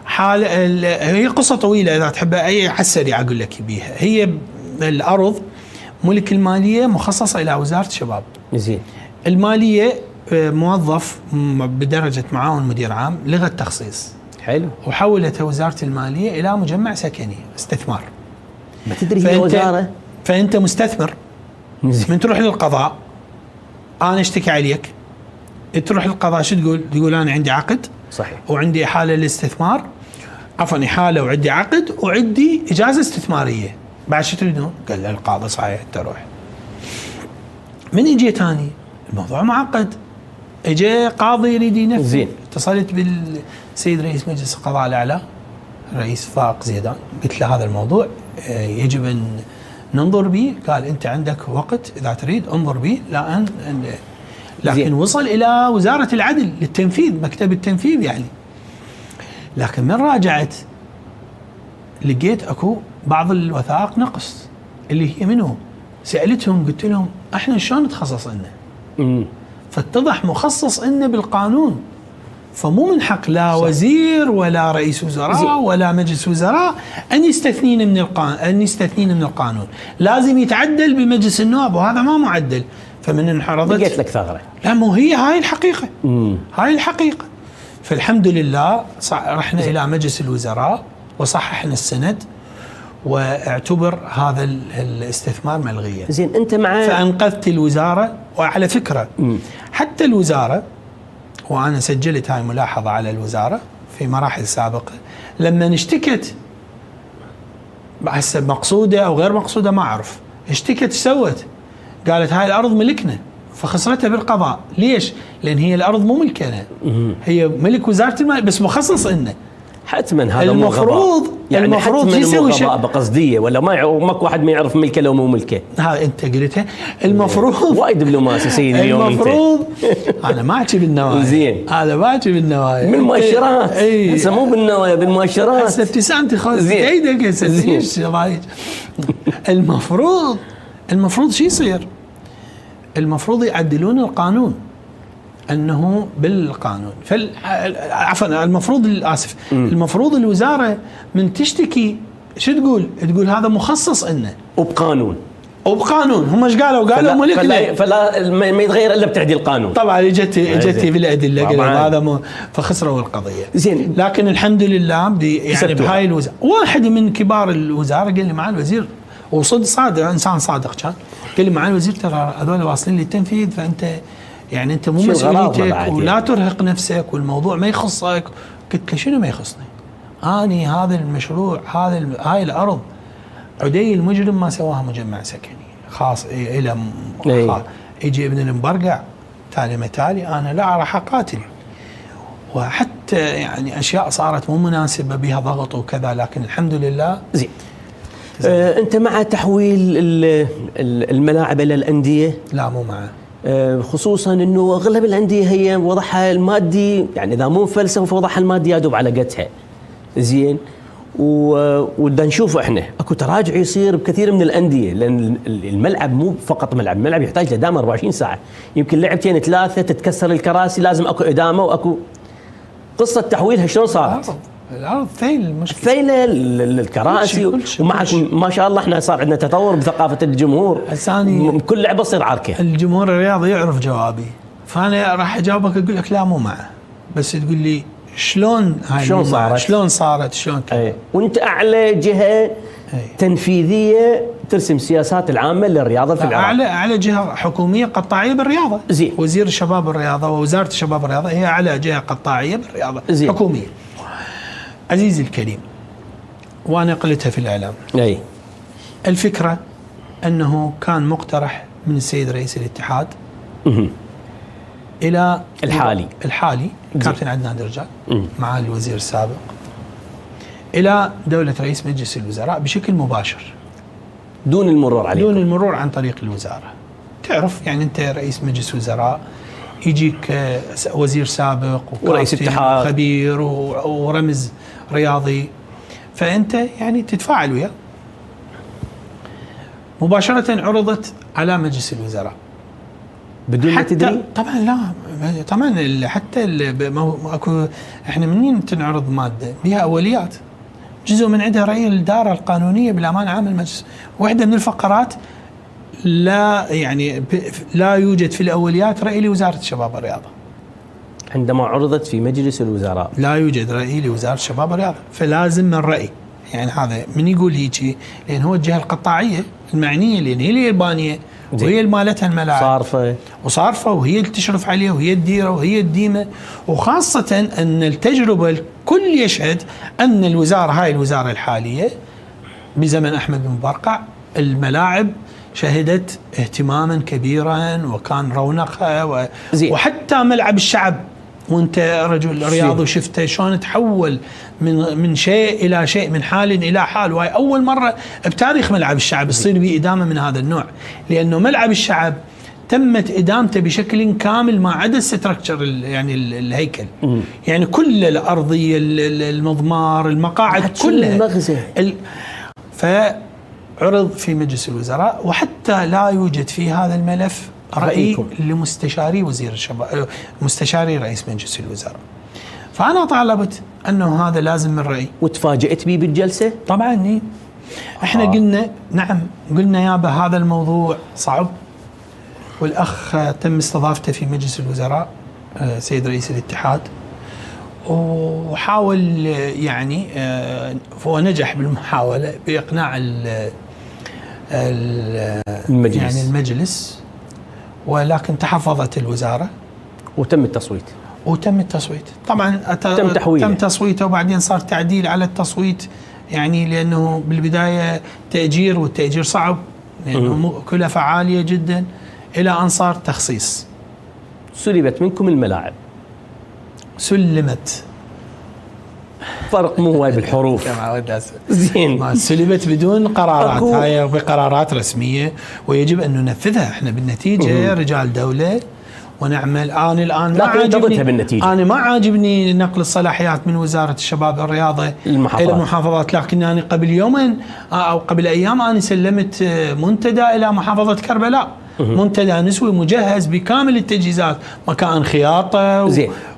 حال هي قصه طويله اذا تحب اي على السريع اقول لك بيها. هي الارض ملك الماليه مخصصه الى وزاره الشباب. زين. الماليه موظف بدرجه معاون مدير عام لغى التخصيص. حلو. وحولتها وزاره الماليه الى مجمع سكني استثمار. ما تدري هي وزاره. فانت مستثمر من تروح للقضاء انا اشتكي عليك، تروح للقضاء شو تقول؟ تقول انا عندي عقد صحيح وعندي احاله للاستثمار، عفوا احاله وعندي عقد وعندي اجازه استثماريه، بعد شو تريدون؟ قال له القاضي صحيح تروح. من اجي ثاني الموضوع معقد، اجى قاضي يريد ينفذ. زين. اتصلت بالسيد رئيس مجلس القضاء الاعلى الرئيس فاق زيدان، قلت له هذا الموضوع يجب ان ننظر به. قال انت عندك وقت اذا تريد انظر به لكن زين. وصل الى وزاره العدل للتنفيذ، مكتب التنفيذ يعني. لكن من راجعت لقيت اكو بعض الوثائق نقص اللي هي منهم. سالتهم قلت لهم احنا شلون نتخصص لنا؟ فاتضح مخصص لنا بالقانون، فمو من حق لا صح. وزير ولا رئيس وزراء ولا مجلس وزراء ان يستثنين من القانون، لازم يتعدل بمجلس النواب وهذا ما معدل. فمن انحرضت لقيت لك ثغره. لا مو هي هاي الحقيقه. هاي الحقيقه. فالحمد لله رحنا الى مجلس الوزراء وصححنا السند واعتبر هذا الاستثمار ملغيا. زين انت مع فانقذت الوزاره. وعلى فكره حتى الوزاره، وانا سجلت هاي ملاحظه على الوزاره في مراحل سابقه، لما اشتكت هسه مقصوده او غير مقصوده ما اعرف، اشتكت ايش سوت؟ قالت هاي الارض ملكنا، فخسرتها بالقضاء. ليش؟ لان هي الارض مو ملكنا، هي ملك وزاره المال بس مخصص لنا. حتما هذا المفروض يعني المفروض يسوي شيء بقصديه ولا ماكو واحد ما يعرف ملكه لو مو ملكه. هذا انت قلتها. المفروض وايد دبلوماسي سيدي اليوم. المفروض انا ما احكي بالنوايا. زين. هذا ما احكي بالنوايا. من المؤشرات. هسه مو بالنوايا بالمؤشرات. هسه ابتسامتي خذ ايدك هسه ليش رايج؟ المفروض شو يصير؟ المفروض يعدلون القانون انه بالقانون. عفوا المفروض الوزاره من تشتكي شو تقول؟ تقول هذا مخصص لنا وبقانون هم ايش قالوا ملكنا، فلا ما يتغير الا بتعديل القانون. طبعا اجت بالادله قالوا هذا فخسروا القضيه. زين. لكن الحمد لله يعني بهاي الوزاره واحد من كبار الوزاره قال لي مع الوزير، وصدق صادق انسان صادق كان، قال لي مع الوزير ترى هذول واصلين للتنفيذ، فانت يعني انت مو مسؤوليتك ولا ترهق نفسك والموضوع ما يخصك. قلت له شنو ما يخصني؟ اني هذا المشروع هاي الارض عدي المجرم ما سواها مجمع سكني خاص الى يجي ابن المبرقع تالي متالي، انا لا راح اقاتل. وحتى يعني اشياء صارت مو مناسبه بها ضغط وكذا، لكن الحمد لله. زين. انت مع تحويل الملاعب الى الانديه؟ لا مو معه. خصوصا انه اغلب الانديه هي وضعها المادي يعني اذا مو مفلسه فوضعها المادي يدوب على قدها. زين. ودا نشوف احنا اكو تراجع يصير بكثير من الانديه، لان الملعب مو فقط الملعب يحتاج لدامه 24 ساعه، يمكن لعبتين ثلاثه تتكسر الكراسي، لازم اكو ادامه واكو قصه تحويلها شلون صارت؟ الارض ثيل، المشكله ثيله الكراسي، ومعك ما شاء الله احنا صار عندنا تطور بثقافه الجمهور، كل لعبه تصير عركه. الجمهور الرياضي يعرف جوابي، فانا راح اجاوبك اقول لك لا مو معه، بس تقول لي شلون صارت شلون كذا، وانت اعلى جهه تنفيذيه ترسم السياسات العامه للرياضه في العراق. اعلى جهه حكوميه قطاعيه بالرياضه، زين. وزير الشباب والرياضه ووزاره الشباب والرياضه هي اعلى جهه قطاعيه بالرياضه، زين. حكوميه. عزيزي الكريم، وانا قلتها في الاعلام، الفكره انه كان مقترح من السيد رئيس الاتحاد الى الحالي كابتن عدنان درجال مع الوزير السابق الى دوله رئيس مجلس الوزراء بشكل مباشر، دون المرور عليه، دون المرور عن طريق الوزاره. تعرف يعني انت رئيس مجلس وزراء يجيك وزير سابق ورئيس اتحاد خبير ورمز رياضي، فانت يعني تتفاعل وياه. مباشره عرضت على مجلس الوزراء بدون ما تدري؟ طبعا لا، طبعا حتى اكو احنا منين تنعرض ماده بها اوليات، جزء من عندها راي الاداره القانونيه بالامان العام المجلس، واحده من الفقرات لا يعني لا يوجد في الاوليات راي لوزاره الشباب والرياضه. عندما عرضت في مجلس الوزراء لا يوجد راي لوزاره الشباب والرياضه، فلازم من راي، يعني هذا من يقول هيك، لان هو الجهه القطاعيه المعنيه، لان هي اليابانيه وهي اللي مالتها الملاعب وصارفه وهي اللي تشرف عليه وهي الديره وهي الديمه، وخاصه ان التجربه الكل يشهد ان الوزاره هاي الوزاره الحاليه بزمن احمد بن برقع الملاعب شهدت اهتماما كبيرا وكان رونقها وحتى ملعب الشعب، وانت رجل رياضي وشفته شلون تحول من شيء الى شيء، من حال الى حال، وهي اول مره بتاريخ ملعب الشعب يصير به ادامه من هذا النوع، لانه ملعب الشعب تمت ادامته بشكل كامل ما عدا الستركتشر، يعني الهيكل، يعني كل الارضيه المضمار المقاعد كلها المغزى فعرض في مجلس الوزراء، وحتى لا يوجد في هذا الملف رأي لمستشاري وزير الشباب، مستشاري رئيس مجلس الوزراء. فأنا طالبت أنه هذا لازم من رأي. وتفاجئت بي بالجلسة؟ طبعا احنا قلنا نعم، قلنا يابا هذا الموضوع صعب، والأخ تم استضافته في مجلس الوزراء سيد رئيس الاتحاد، وحاول يعني ونجح بالمحاولة بإقناع المجلس، يعني المجلس، ولكن تحفظت الوزارة وتم التصويت. طبعا تم تصويته، وبعدين صار تعديل على التصويت، يعني لأنه بالبداية تأجير، والتأجير صعب لأنه كلفة عالية جدا، إلى أن صار تخصيص. سلبت منكم الملاعب؟ سلمت، فرق مو هواي بالحروف. زين، ما سلبت بدون قرارات، هاي بقرارات رسميه ويجب ان ننفذها. احنا بالنتيجه رجال دوله ونعمل. انا الان ما عاجبني بالنتيجة. انا ما عاجبني نقل الصلاحيات من وزاره الشباب والرياضه الى المحافظات، لكن انا قبل يومين او قبل ايام انا سلمت منتدى الى محافظه كربلاء، منتدى نسوي مجهز بكامل التجهيزات، مكان خياطه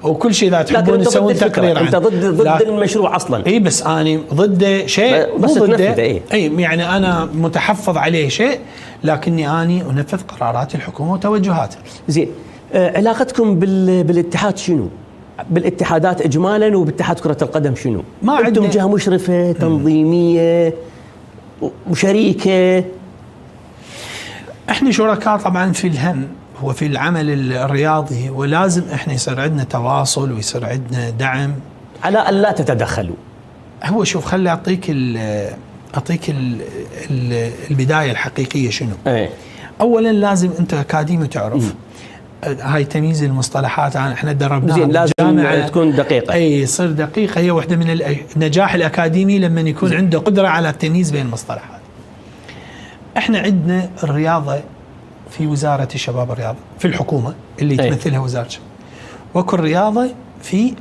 وكل شيء. اذا تحبون تسوون تقرير انت ضد المشروع اصلا؟ اي بس انا ضد شيء، بس مو ضده. اي يعني انا متحفظ عليه شيء، لكني اني انفذ قرارات الحكومه وتوجهاتها. زين، علاقتكم بالاتحاد شنو؟ بالاتحادات اجمالا وباتحاد كره القدم شنو؟ ما انتم جهه مشرفه تنظيميه وشريكه؟ احنا شركاء طبعا في الهم وفي العمل الرياضي، ولازم احنا يصير عندنا تواصل ويصير عندنا دعم على ان لا تتدخلوا. هو شوف، خلي اعطيك البدايه الحقيقيه شنو؟ اولا لازم انت اكاديمي تعرف هاي تمييز المصطلحات. احنا دربناها، زين، لازم تكون دقيقه. يصير دقيقه، هي واحده من النجاح الاكاديمي لما يكون عنده قدره على التمييز بين المصطلحات. احنا عندنا الرياضه في وزاره الشباب والرياضه في الحكومه اللي تمثلها وزاره الشباب، وكل رياضه في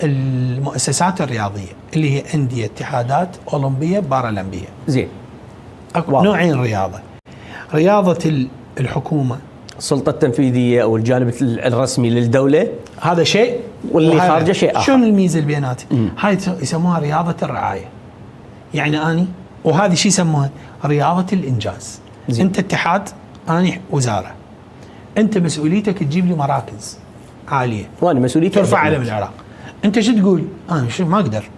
المؤسسات الرياضيه. اللي هي انديه، اتحادات اولمبيه، بارالمبيه. زين. اكو نوعين رياضه، رياضه الحكومه، السلطه التنفيذيه او الجانب الرسمي للدوله، هذا شيء، واللي خارجه شيء اخر. شنو الميزه اللي بيناتهم؟ هاي يسموها رياضه الرعايه. يعني اني وهذه شو يسموها؟ رياضه الانجاز. زين. انت اتحاد، اني وزاره، انت مسؤوليتك تجيب لي مراكز عاليه وانا مسؤوليتي ترفع علم العراق. انت شو تقول؟ انا شو ما اقدر،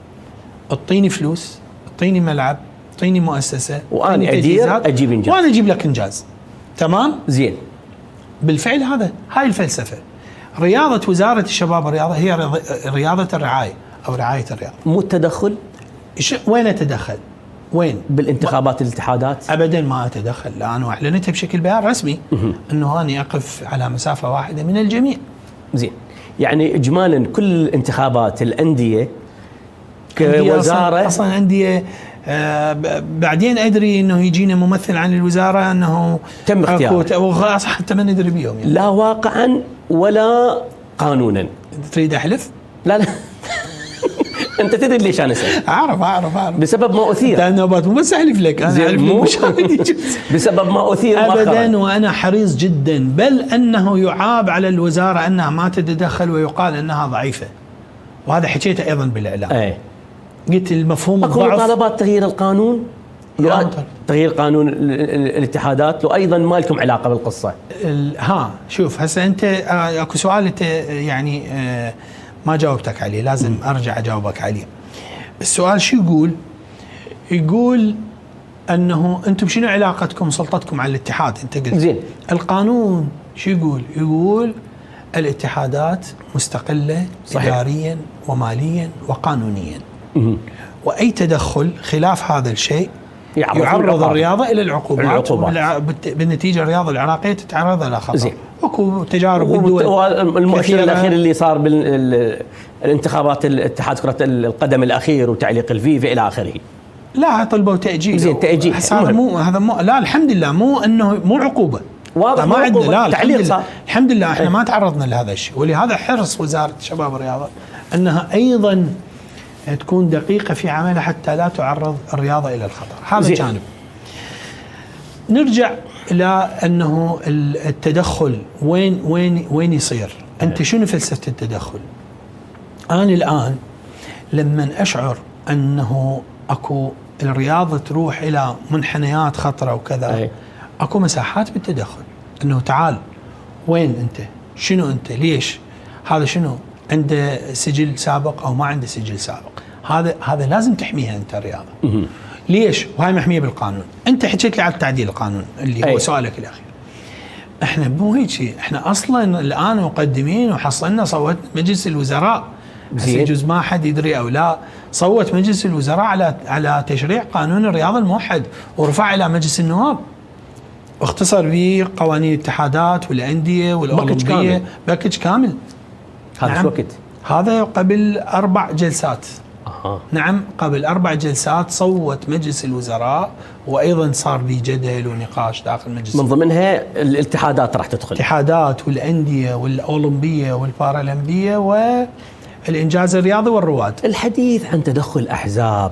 اعطيني فلوس، اعطيني ملعب، اعطيني مؤسسه، وانا ادير اجيب انجاز، وانا اجيب لك انجاز. تمام؟ زين. بالفعل هاي الفلسفه. رياضه وزاره الشباب والرياضه هي رياضه الرعايه او رعايه الرياضه. مو التدخل. وين اتدخل؟ وين؟ بالانتخابات الاتحادات؟ ابدا ما اتدخل، لانه اعلنتها بشكل بيان رسمي انه اني اقف على مسافه واحده من الجميع. زين. يعني اجمالا كل الانتخابات الانديه كوزاره اصلا انديه بعدين ادري انه يجينا ممثل عن الوزاره انه تم اختياره حتى ما ندري بيهم يعني. لا واقعا ولا قانونا. تريد احلف؟ لا انت تدري ليش انا اسال؟ اعرف بسبب ما اثير. انت نوبات مو بس احلف لك، انا اعرف المشاهد بسبب ما اثير ابدا، وانا حريص جدا، بل انه يعاب على الوزاره انها ما تتدخل ويقال انها ضعيفه، وهذا حكيته ايضا بالاعلام. ايه. قلت المفهوم اكو الضعف. مطالبات تغيير القانون، تغيير قانون الاتحادات، لو ايضا ما لكم علاقه بالقصه. شوف هسه انت اكو سؤال انت يعني ما جاوبتك عليه، لازم ارجع اجاوبك عليه. السؤال شو يقول؟ يقول انه انتم شنو علاقتكم سلطتكم على الاتحاد؟ انت قلت زين. القانون شو يقول؟ يقول الاتحادات مستقله اداريا وماليا وقانونيا. واي تدخل خلاف هذا الشيء يعرض الرياضه الى العقوبات. بالنتيجه الرياضه العراقيه تتعرض الى خطر. اكو تجارب بالدول. والمؤشر الاخير اللي صار بالانتخابات الاتحاد كره القدم الاخير وتعليق الفيفا الى اخره. لا طلبوا تاجيل. زين تاجيل. هذا مو لا الحمد لله، مو انه مو عقوبه. واضح ما عندنا. لا تعليق صار. الحمد لله احنا ما تعرضنا لهذا الشيء، ولهذا حرص وزاره الشباب والرياضه انها ايضا تكون دقيقه في عملها حتى لا تعرض الرياضه الى الخطر. هذا جانب. نرجع الى انه التدخل وين يصير؟ انت شنو فلسفه التدخل؟ انا الان لما اشعر انه اكو الرياضه تروح الى منحنيات خطره وكذا، اكو مساحات بالتدخل، انه تعال وين انت؟ شنو انت؟ ليش؟ هذا شنو؟ عنده سجل سابق او ما عنده سجل سابق؟ هذا لازم تحميها انت الرياضه. ليش؟ وهي محميه بالقانون. انت حكيت لي على تعديل القانون اللي هو سؤالك الاخير. احنا مو هيك شيء، احنا اصلا الان مقدمين وحصلنا صوت مجلس الوزراء. يجوز ما حد يدري او لا، صوت مجلس الوزراء على تشريع قانون الرياضه الموحد ورفع الى مجلس النواب، واختصر به قوانين الاتحادات والانديه والاولمبيه باكج كامل. هذا نعم. وقت هذا قبل 4 جلسات. نعم قبل 4 جلسات صوت مجلس الوزراء، وايضا صار به جدل ونقاش داخل مجلس. من ضمنها الاتحادات راح تدخل، الاتحادات والانديه والاولمبيه والبارالمبيه والانجاز الرياضي والرواد. الحديث عن تدخل احزاب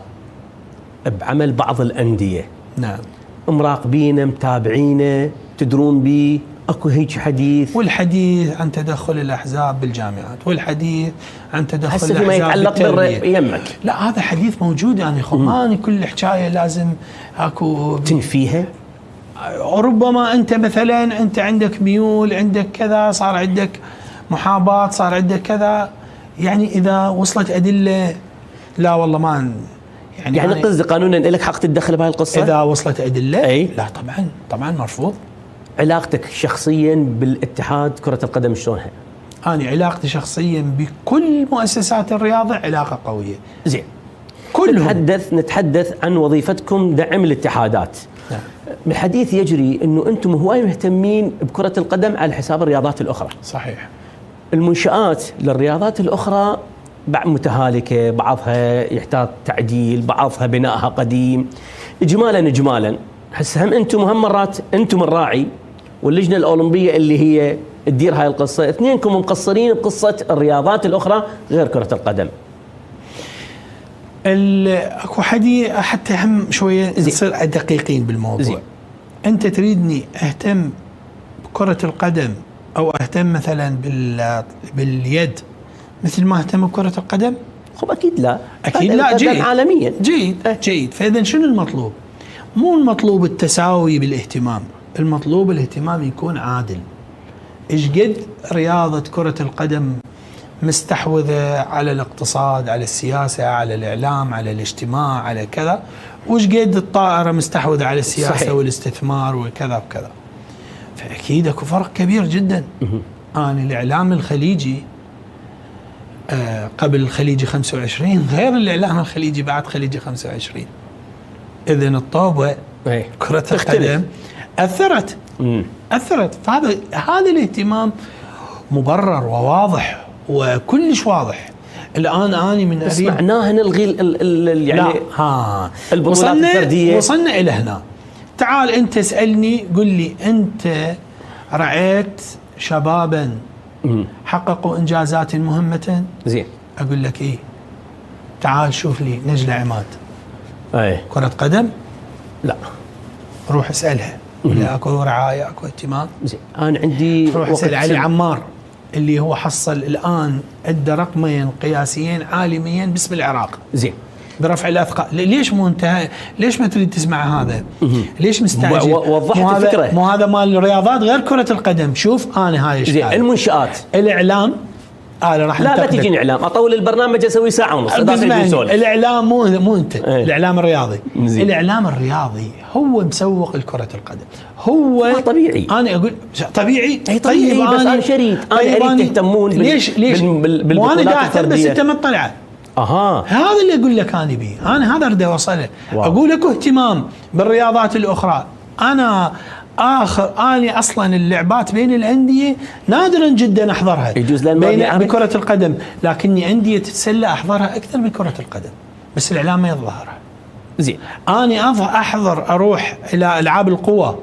بعمل بعض الانديه، نعم مراقبينه متابعينه تدرون به، اكو هيك حديث. والحديث عن تدخل الاحزاب بالجامعات، والحديث عن تدخل هسه الاحزاب فيما يتعلق يمك. لا هذا حديث موجود يعني خماني، كل حكايه لازم اكو تنفيها. ربما انت مثلا انت عندك ميول، عندك كذا، صار عندك محاباه، صار عندك كذا، يعني اذا وصلت ادله لا والله ما يعني قصدي قانونا لك حق تتدخل بهاي القصه اذا وصلت ادله. أي؟ لا طبعا مرفوض. علاقتك شخصيا بالاتحاد كرة القدم شلونها؟ أنا علاقتي شخصيا بكل مؤسسات الرياضة علاقة قوية. زين. كلهم. نتحدث عن وظيفتكم دعم الاتحادات. نعم. الحديث يجري انه انتم هواي مهتمين بكرة القدم على حساب الرياضات الاخرى. صحيح. المنشآت للرياضات الاخرى متهالكة، بعضها يحتاج تعديل، بعضها بنائها قديم. اجمالا هسه هم انتم مرات انتم الراعي واللجنه الاولمبيه اللي هي تدير هاي القصه، اثنينكم مقصرين بقصه الرياضات الاخرى غير كره القدم. اكو حدي حتى هم شويه نصير دقيقين بالموضوع. زي. انت تريدني اهتم بكره القدم او اهتم مثلا باليد مثل ما اهتم بكره القدم؟ خب اكيد لا، اكيد لا. جيد عالميا. جيد. فاذا شنو المطلوب؟ مو المطلوب التساوي بالاهتمام، المطلوب الاهتمام يكون عادل. ايش قد رياضه كره القدم مستحوذه على الاقتصاد، على السياسه، على الاعلام، على الاجتماع، على كذا، وش قد الطائره مستحوذه على السياسه صحيح. والاستثمار وكذا وكذا. فاكيد اكو فرق كبير جدا. انا الاعلام الخليجي قبل الخليجي 25 غير الاعلام الخليجي بعد خليجي 25. اذن الطوبه كره القدم اثرت. فهذا الاهتمام مبرر وواضح وكلش واضح. الان اني من بس معناها نلغي يعني البطولات الفرديه. وصلنا الى هنا. تعال انت اسالني، قل لي انت رأيت شبابا حققوا انجازات مهمه؟ زين. اقول لك ايه. تعال شوف لي نجلة عماد كرة قدم؟ لا. روح اسالها. لا اكو رعايه، اكو اهتمام. زين. انا عندي روح اسال علي عمار اللي هو حصل الان ادى رقمين قياسيين عالميا باسم العراق. زين. برفع الاثقال. ليش مو انت؟ ليش ما تريد تسمع هذا؟ ليش مستعجل؟ وضحت الفكره. مو هذا مال الرياضات غير كرة القدم. شوف انا هاي زين. المنشآت، الاعلام. راح لا تجيني اعلام، اطول البرنامج اسوي ساعه ونص. الاعلام مو انت. الاعلام الرياضي. الاعلام الرياضي هو مسوق لكرة القدم. هو طبيعي. انا اقول طبيعي. طيب بس انا شريط. انا اريد تهتمون ليش بالبطولات الفرديه. بس انت مطلع. هذا اللي اقول لك انا بيه. انا هذا اريد اوصله. اقول لك اهتمام بالرياضات الاخرى. انا اني اصلا اللعبات بين الانديه نادرا جدا احضرها. يجوز بين بكره القدم، لكني انديه السله احضرها اكثر من كره القدم، بس الاعلام ما يظهرها. زين. اني احضر اروح الى العاب القوى،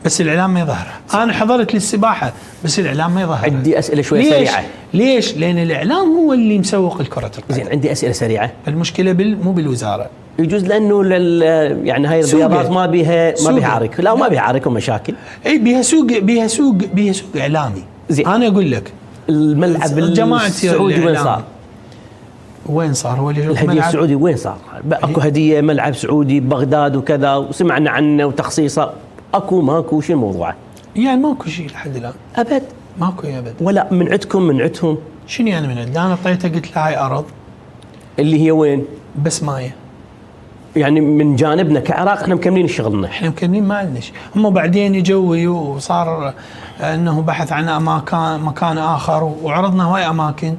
بس الاعلام ما يظهرها. انا حضرت للسباحه، بس الاعلام ما يظهرها. عندي اسئله شوي سريعه. ليش؟ لان الاعلام هو اللي مسوق لكره القدم. زين. عندي اسئله سريعه. المشكله مو بالوزاره. يجوز لانه يعني هاي الرياضات ما بيها عرك. لا ما بيها عرك ومشاكل. اي بيها سوق اعلامي. زين. انا اقول لك الملعب السعودي وين صار؟ هو الهديه السعودي وين صار؟ اكو هديه ملعب سعودي ببغداد وكذا، وسمعنا عنه وتخصيصه. ماكو شو الموضوع؟ يعني ماكو شيء لحد الان ابد. ماكو ابد. ولا من عندكم من عندهم؟ شنو يعني من عندنا؟ انا اعطيته قلت له هاي ارض اللي هي وين؟ بس مايه. يعني من جانبنا كعراق احنا مكملين شغلنا. احنا مكملين، ما عندنا شيء. هم بعدين يجوا وصار انه بحث عن مكان اخر، وعرضنا هواي اماكن،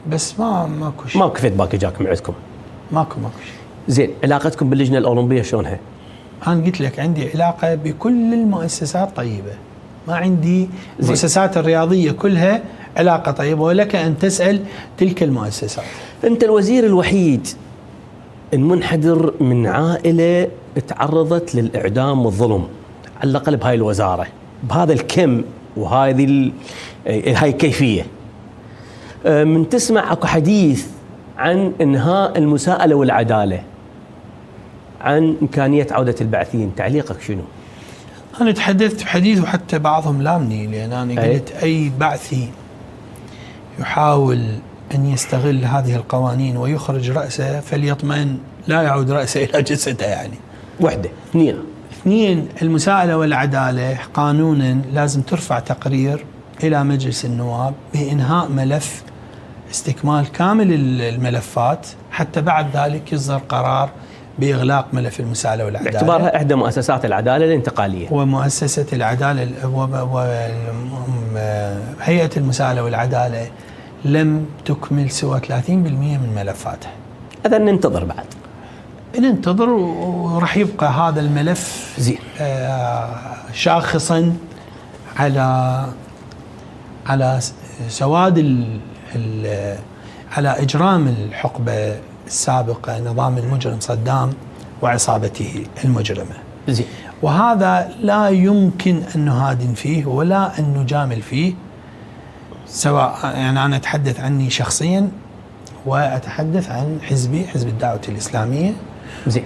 بس ماكو شيء. ماكو فيدباك جاك من عندكم؟ ماكو شيء. زين. علاقتكم باللجنه الاولمبيه شلونها؟ انا قلت لك عندي علاقه بكل المؤسسات طيبه. ما عندي المؤسسات الرياضيه كلها علاقه طيبه، ولك ان تسال تلك المؤسسات. انت الوزير الوحيد المنحدر من عائله تعرضت للاعدام والظلم على الاقل بهاي الوزاره بهذا الكم وهذه هاي الكيفيه. من تسمع اكو حديث عن انهاء المساءله والعداله، عن امكانيه عوده البعثيين، تعليقك شنو؟ انا تحدثت بحديث وحتى بعضهم لامني، لان انا قلت اي بعثي يحاول أن يستغل هذه القوانين ويخرج رأسه فليطمئن لا يعود رأسه إلى جسده. يعني واحدة. اثنين المساءلة والعدالة قانونا لازم ترفع تقرير إلى مجلس النواب بإنهاء ملف استكمال كامل الملفات، حتى بعد ذلك يصدر قرار بإغلاق ملف المساءلة والعدالة باعتبارها إحدى مؤسسات العدالة الانتقالية. ومؤسسة العدالة وهيئة المساءلة والعدالة لم تكمل سوى 30% من ملفاتها. إذا ننتظر بعد. ننتظر، وراح يبقى هذا الملف زين شاخصا على سواد على إجرام الحقبة السابقة، نظام المجرم صدام وعصابته المجرمة. زين. وهذا لا يمكن أن نهادن فيه ولا أن نجامل فيه، سواء يعني أنا أتحدث عني شخصيا وأتحدث عن حزبي، حزب الدعوة الإسلامية،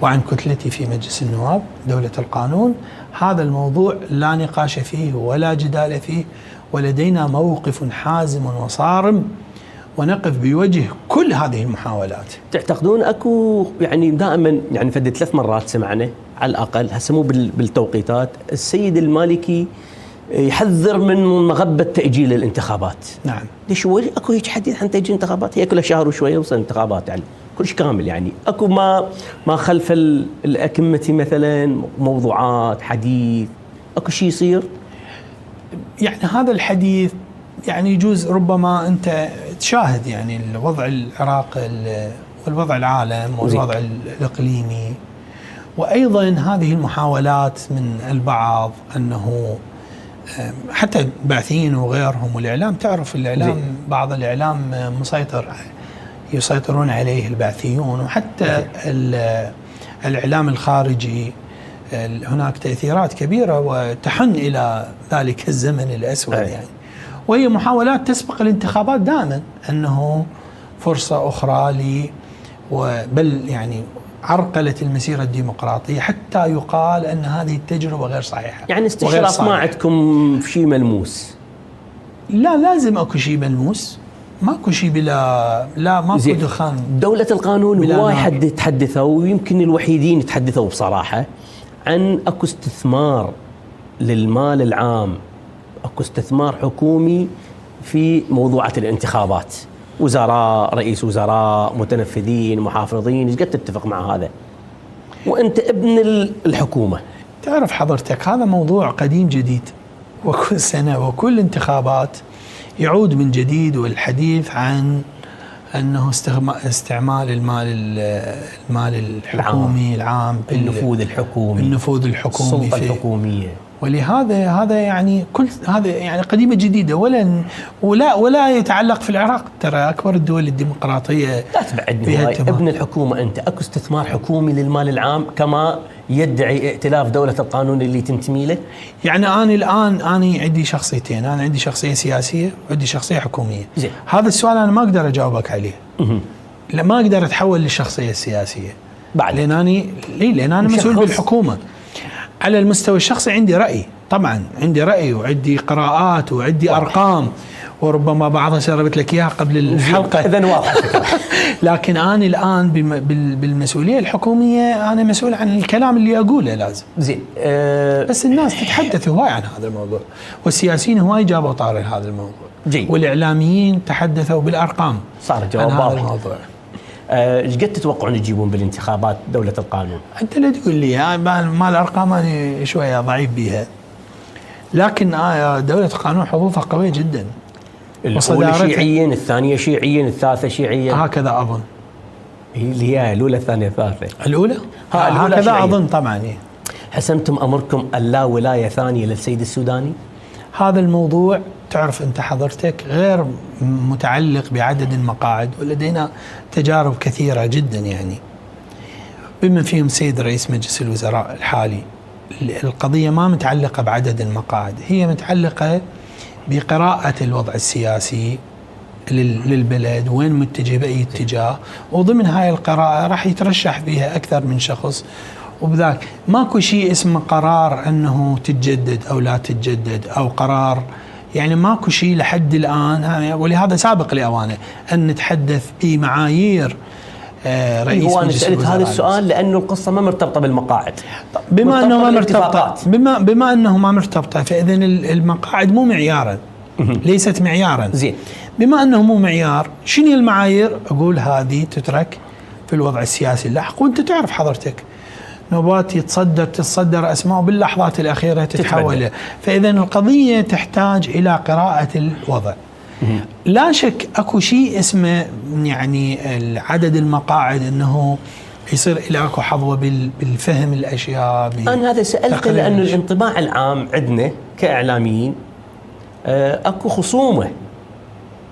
وعن كتلتي في مجلس النواب دولة القانون. هذا الموضوع لا نقاش فيه ولا جدال فيه، ولدينا موقف حازم وصارم، ونقف بوجه كل هذه المحاولات. تعتقدون اكو يعني دائما يعني فد 3 مرات سمعنا على الاقل هسه مو بالتوقيتات السيد المالكي يحذر من مغبة تأجيل الانتخابات. نعم. ليش هو اكو هيك حديث عن تأجيل الانتخابات؟ هي كلها شهر وشويه وصل انتخابات يعني كلش كامل يعني اكو ما خلف الأكمة مثلا موضوعات حديث اكو شيء يصير؟ يعني هذا الحديث يعني يجوز ربما أنت تشاهد يعني الوضع العراقي والوضع العالم والوضع الإقليمي، وأيضا هذه المحاولات من البعض أنه حتى البعثيين وغيرهم والإعلام، تعرف الإعلام بعض الإعلام يسيطرون عليه البعثيون، وحتى الإعلام الخارجي هناك تأثيرات كبيرة وتحن إلى ذلك الزمن الأسود يعني. وهي محاولات تسبق الانتخابات دائما أنه فرصة أخرى بل يعني عرقلت المسيرة الديمقراطية حتى يقال أن هذه التجربة غير صحيحة. يعني استشراف ما عندكم شيء ملموس؟ لا، لازم أكو شيء ملموس، ماكو شيء لا ماكو دخان. دولة القانون واحد يتحدثوا ويمكن الوحيدين يتحدثوا بصراحة عن أكو استثمار للمال العام، أكو استثمار حكومي في موضوعات الانتخابات، وزراء، رئيس وزراء، متنفذين، محافظين، ايش قد تتفق مع هذا؟ وانت ابن الحكومة. تعرف حضرتك هذا موضوع قديم جديد، وكل سنة وكل انتخابات يعود من جديد والحديث عن أنه استعمال المال الحكومي العام النفوذ الحكومي السلطة الحكومية. ولهذا هذا يعني كل هذا يعني قديمة جديدة ولا يتعلق في العراق. ترى أكبر الدول الديمقراطية لا تبعدني ابن الحكومة أنت. أكو استثمار حكومي للمال العام كما يدعي ائتلاف دولة القانون اللي تنتمي له؟ يعني أنا الآن عندي شخصيتين، أنا عندي شخصية سياسية وعندي شخصية حكومية. زي. هذا السؤال أنا ما أقدر أجاوبك عليه. لا، ما أقدر أتحول للشخصية السياسية بعد، لأن أنا مسؤول بالحكومة. على المستوى الشخصي عندي رأي، طبعا عندي رأي وعندي قراءات وعندي أرقام، وربما بعضها سربت لك إياها قبل الحلقة. إذن واضح. لكن أنا الآن بالمسؤولية الحكومية أنا مسؤول عن الكلام اللي أقوله لازم. زين. بس الناس تتحدث هواي عن هذا الموضوع، والسياسيين هواي جابوا طاري هذا الموضوع. جيد. والإعلاميين تحدثوا بالأرقام صار جواب عن هذا الموضوع. ايش قد تتوقعون يجيبون بالانتخابات دولة القانون؟ انت لا تقول لي ما الارقام انا شويه ضعيف بيها، لكن دولة القانون حظوظها قوية جدا. الأولى شيعيا، الثانية شيعيا، الثالثة شيعيا، هكذا اظن. اللي هي الأولى الثانية الثالثة. الأولى هكذا اظن طبعا. حسمتم أمركم اللا ولاية ثانية للسيد السوداني؟ هذا الموضوع تعرف أنت حضرتك غير متعلق بعدد المقاعد، ولدينا تجارب كثيرة جدا يعني بما فيهم سيد رئيس مجلس الوزراء الحالي. القضية ما متعلقة بعدد المقاعد، هي متعلقة بقراءة الوضع السياسي للبلد، وين متجه بأي اتجاه، وضمن هاي القراءة راح يترشح فيها أكثر من شخص، وبذاك ماكو شيء اسمه قرار أنه تتجدد أو لا تتجدد أو قرار، يعني ماكو شيء لحد الآن. ولهذا سابق لأوانه أن نتحدث بمعايير رئيس هو أنا سألت هذا السؤال لأنه القصة ما مرتبطة بالمقاعد. بما أنه ما مرتبطة بما أنه ما مرتبطة فإذن المقاعد مو معيارا، ليست معيارا. زين. بما أنه مو معيار، شنو المعايير؟ أقول هذه تترك في الوضع السياسي اللاحق. وأنت تعرف حضرتك نوبات تتصدر أسماء باللحظات الأخيرة تتحول. فإذا القضية تحتاج إلى قراءة الوضع. لا شك أكو شيء اسمه يعني عدد المقاعد أنه يصير إلى أكو حظوة بالفهم الأشياء. أنا هذا سألت لأنه الانطباع العام عندنا كإعلاميين أكو خصومة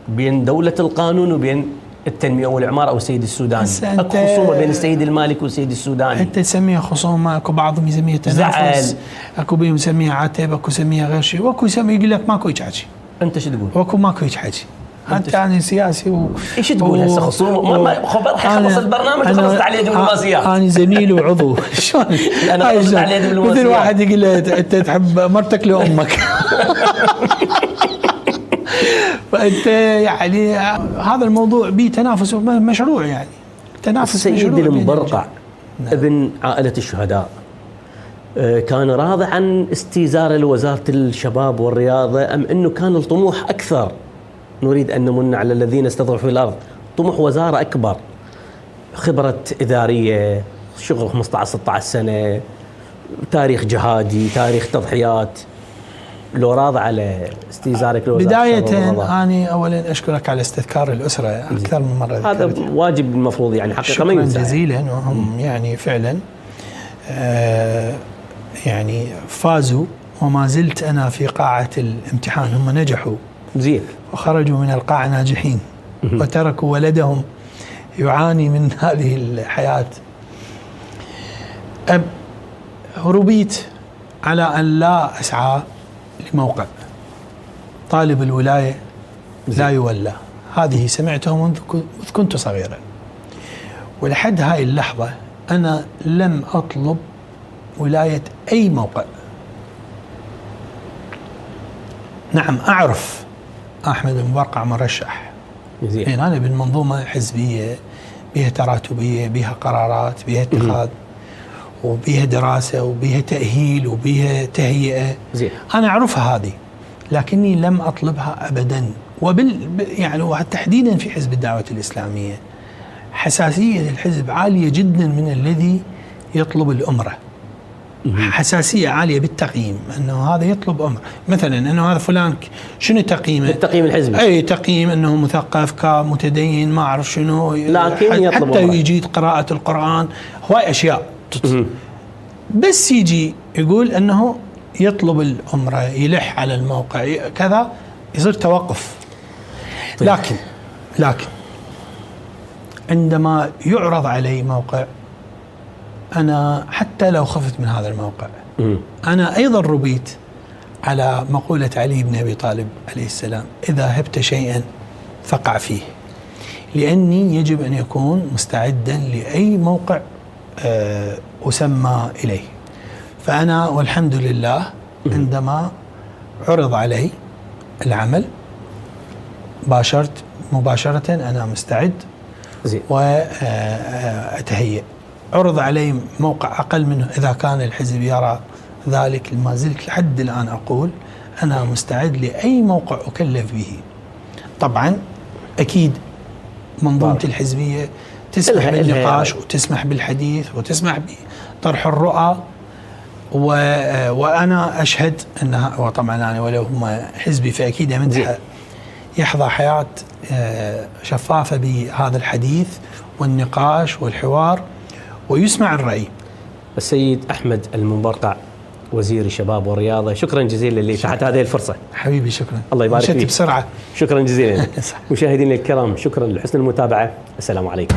بين دولة القانون وبين التنمية والإعمار أو السيد السوداني. أكو خصومة بين السيد المالك والسيد السوداني. أنت تسميها خصومة، أكو بعضهم يسميها تنافس، أكو بيهم يسميها عتب، أكو يسميها غير شيء، وأكو يسمي يقول لك ماكو حكي. أنت شو تقول؟ وأكو ماكو حكي. انت يعني سياسي ايش تقول هسه خصوم؟ ما خبر خلص البرنامج وخلصت عليه دبلوماسيات. انا زميل وعضو شلون؟ انا خلصت عليه دبلوماسيات. مثل واحد يقول له انت تحب مرتك لامك. فانت يعني هذا الموضوع به تنافس مشروع، يعني تنافس السيد المبرقع ابن عائلة الشهداء كان راضي عن استيزار لوزارة الشباب والرياضة، أم أنه كان الطموح أكثر؟ نريد أن نمن على الذين استضعفوا في الأرض، طموح وزارة أكبر، خبرة إدارية، شغل 15-16 سنة، تاريخ جهادي، تاريخ تضحيات. لو راضي على استيزارك لوزارة بداية أنا أولا أشكرك على استذكار الأسرة أكثر من مرة. هذا واجب المفروض يعني حقيقة ما ينسى. شكرا جزيلا، وهم يعني فعلا يعني فازوا، وما زلت أنا في قاعة الامتحان. هم نجحوا زين وخرجوا من القاعة ناجحين وتركوا ولدهم يعاني من هذه الحياة. ربيت على أن لا أسعى لموقع. طالب الولاية لا يولى، هذه سمعتها منذ كنت صغيرا، ولحد هاي اللحظة أنا لم أطلب ولاية أي موقع. نعم أعرف أحمد المبرقع مرشح، يعني أنا بالمنظومة حزبية بها تراتبية، بها قرارات، بها اتخاذ، وبها دراسة، وبها تأهيل، وبها تهيئة. أنا أعرفها هذه، لكني لم أطلبها أبدا. يعني وتحديدا في حزب الدعوة الإسلامية حساسية الحزب عالية جدا من الذي يطلب الأمرة. حساسية عالية بالتقييم، أنه هذا يطلب أمر، مثلا أنه هذا فلان شنو تقييمه؟ التقييم الحزبي، أي تقييم أنه مثقف، متدين، ما أعرف شنو، لكن يطلب حتى يجيد قراءة القرآن، هواي أشياء. بس يجي يقول أنه يطلب الأمرة، يلح على الموقع كذا، يصير توقف. لكن عندما يعرض علي موقع، أنا حتى لو خفت من هذا الموقع، أنا أيضا ربيت على مقولة علي بن أبي طالب عليه السلام: إذا هبت شيئا فقع فيه، لأني يجب أن يكون مستعدا لأي موقع أسمى إليه. فأنا والحمد لله عندما عرض علي العمل باشرت مباشرة، أنا مستعد وأتهيأ. عرض علي موقع أقل منه، إذا كان الحزب يرى ذلك، ما زلت لحد الآن أقول أنا مستعد لأي موقع أكلف به. طبعا أكيد منظومة الحزبية تسمح بالنقاش، وتسمح بالحديث، وتسمح بطرح الرؤى، وأنا أشهد أنها، وطبعا أنا ولو هم حزبي فأكيد مدح يحظى حياة شفافة بهذا الحديث والنقاش والحوار، ويسمع الرأي. السيد أحمد المبرقع وزير الشباب والرياضة، شكرا جزيلا لي تحت هذه الفرصة. حبيبي شكرا، الله يبارك فيك بسرعة. شكرا جزيلا. مشاهدينا الكرام، شكرا لحسن المتابعة، السلام عليكم.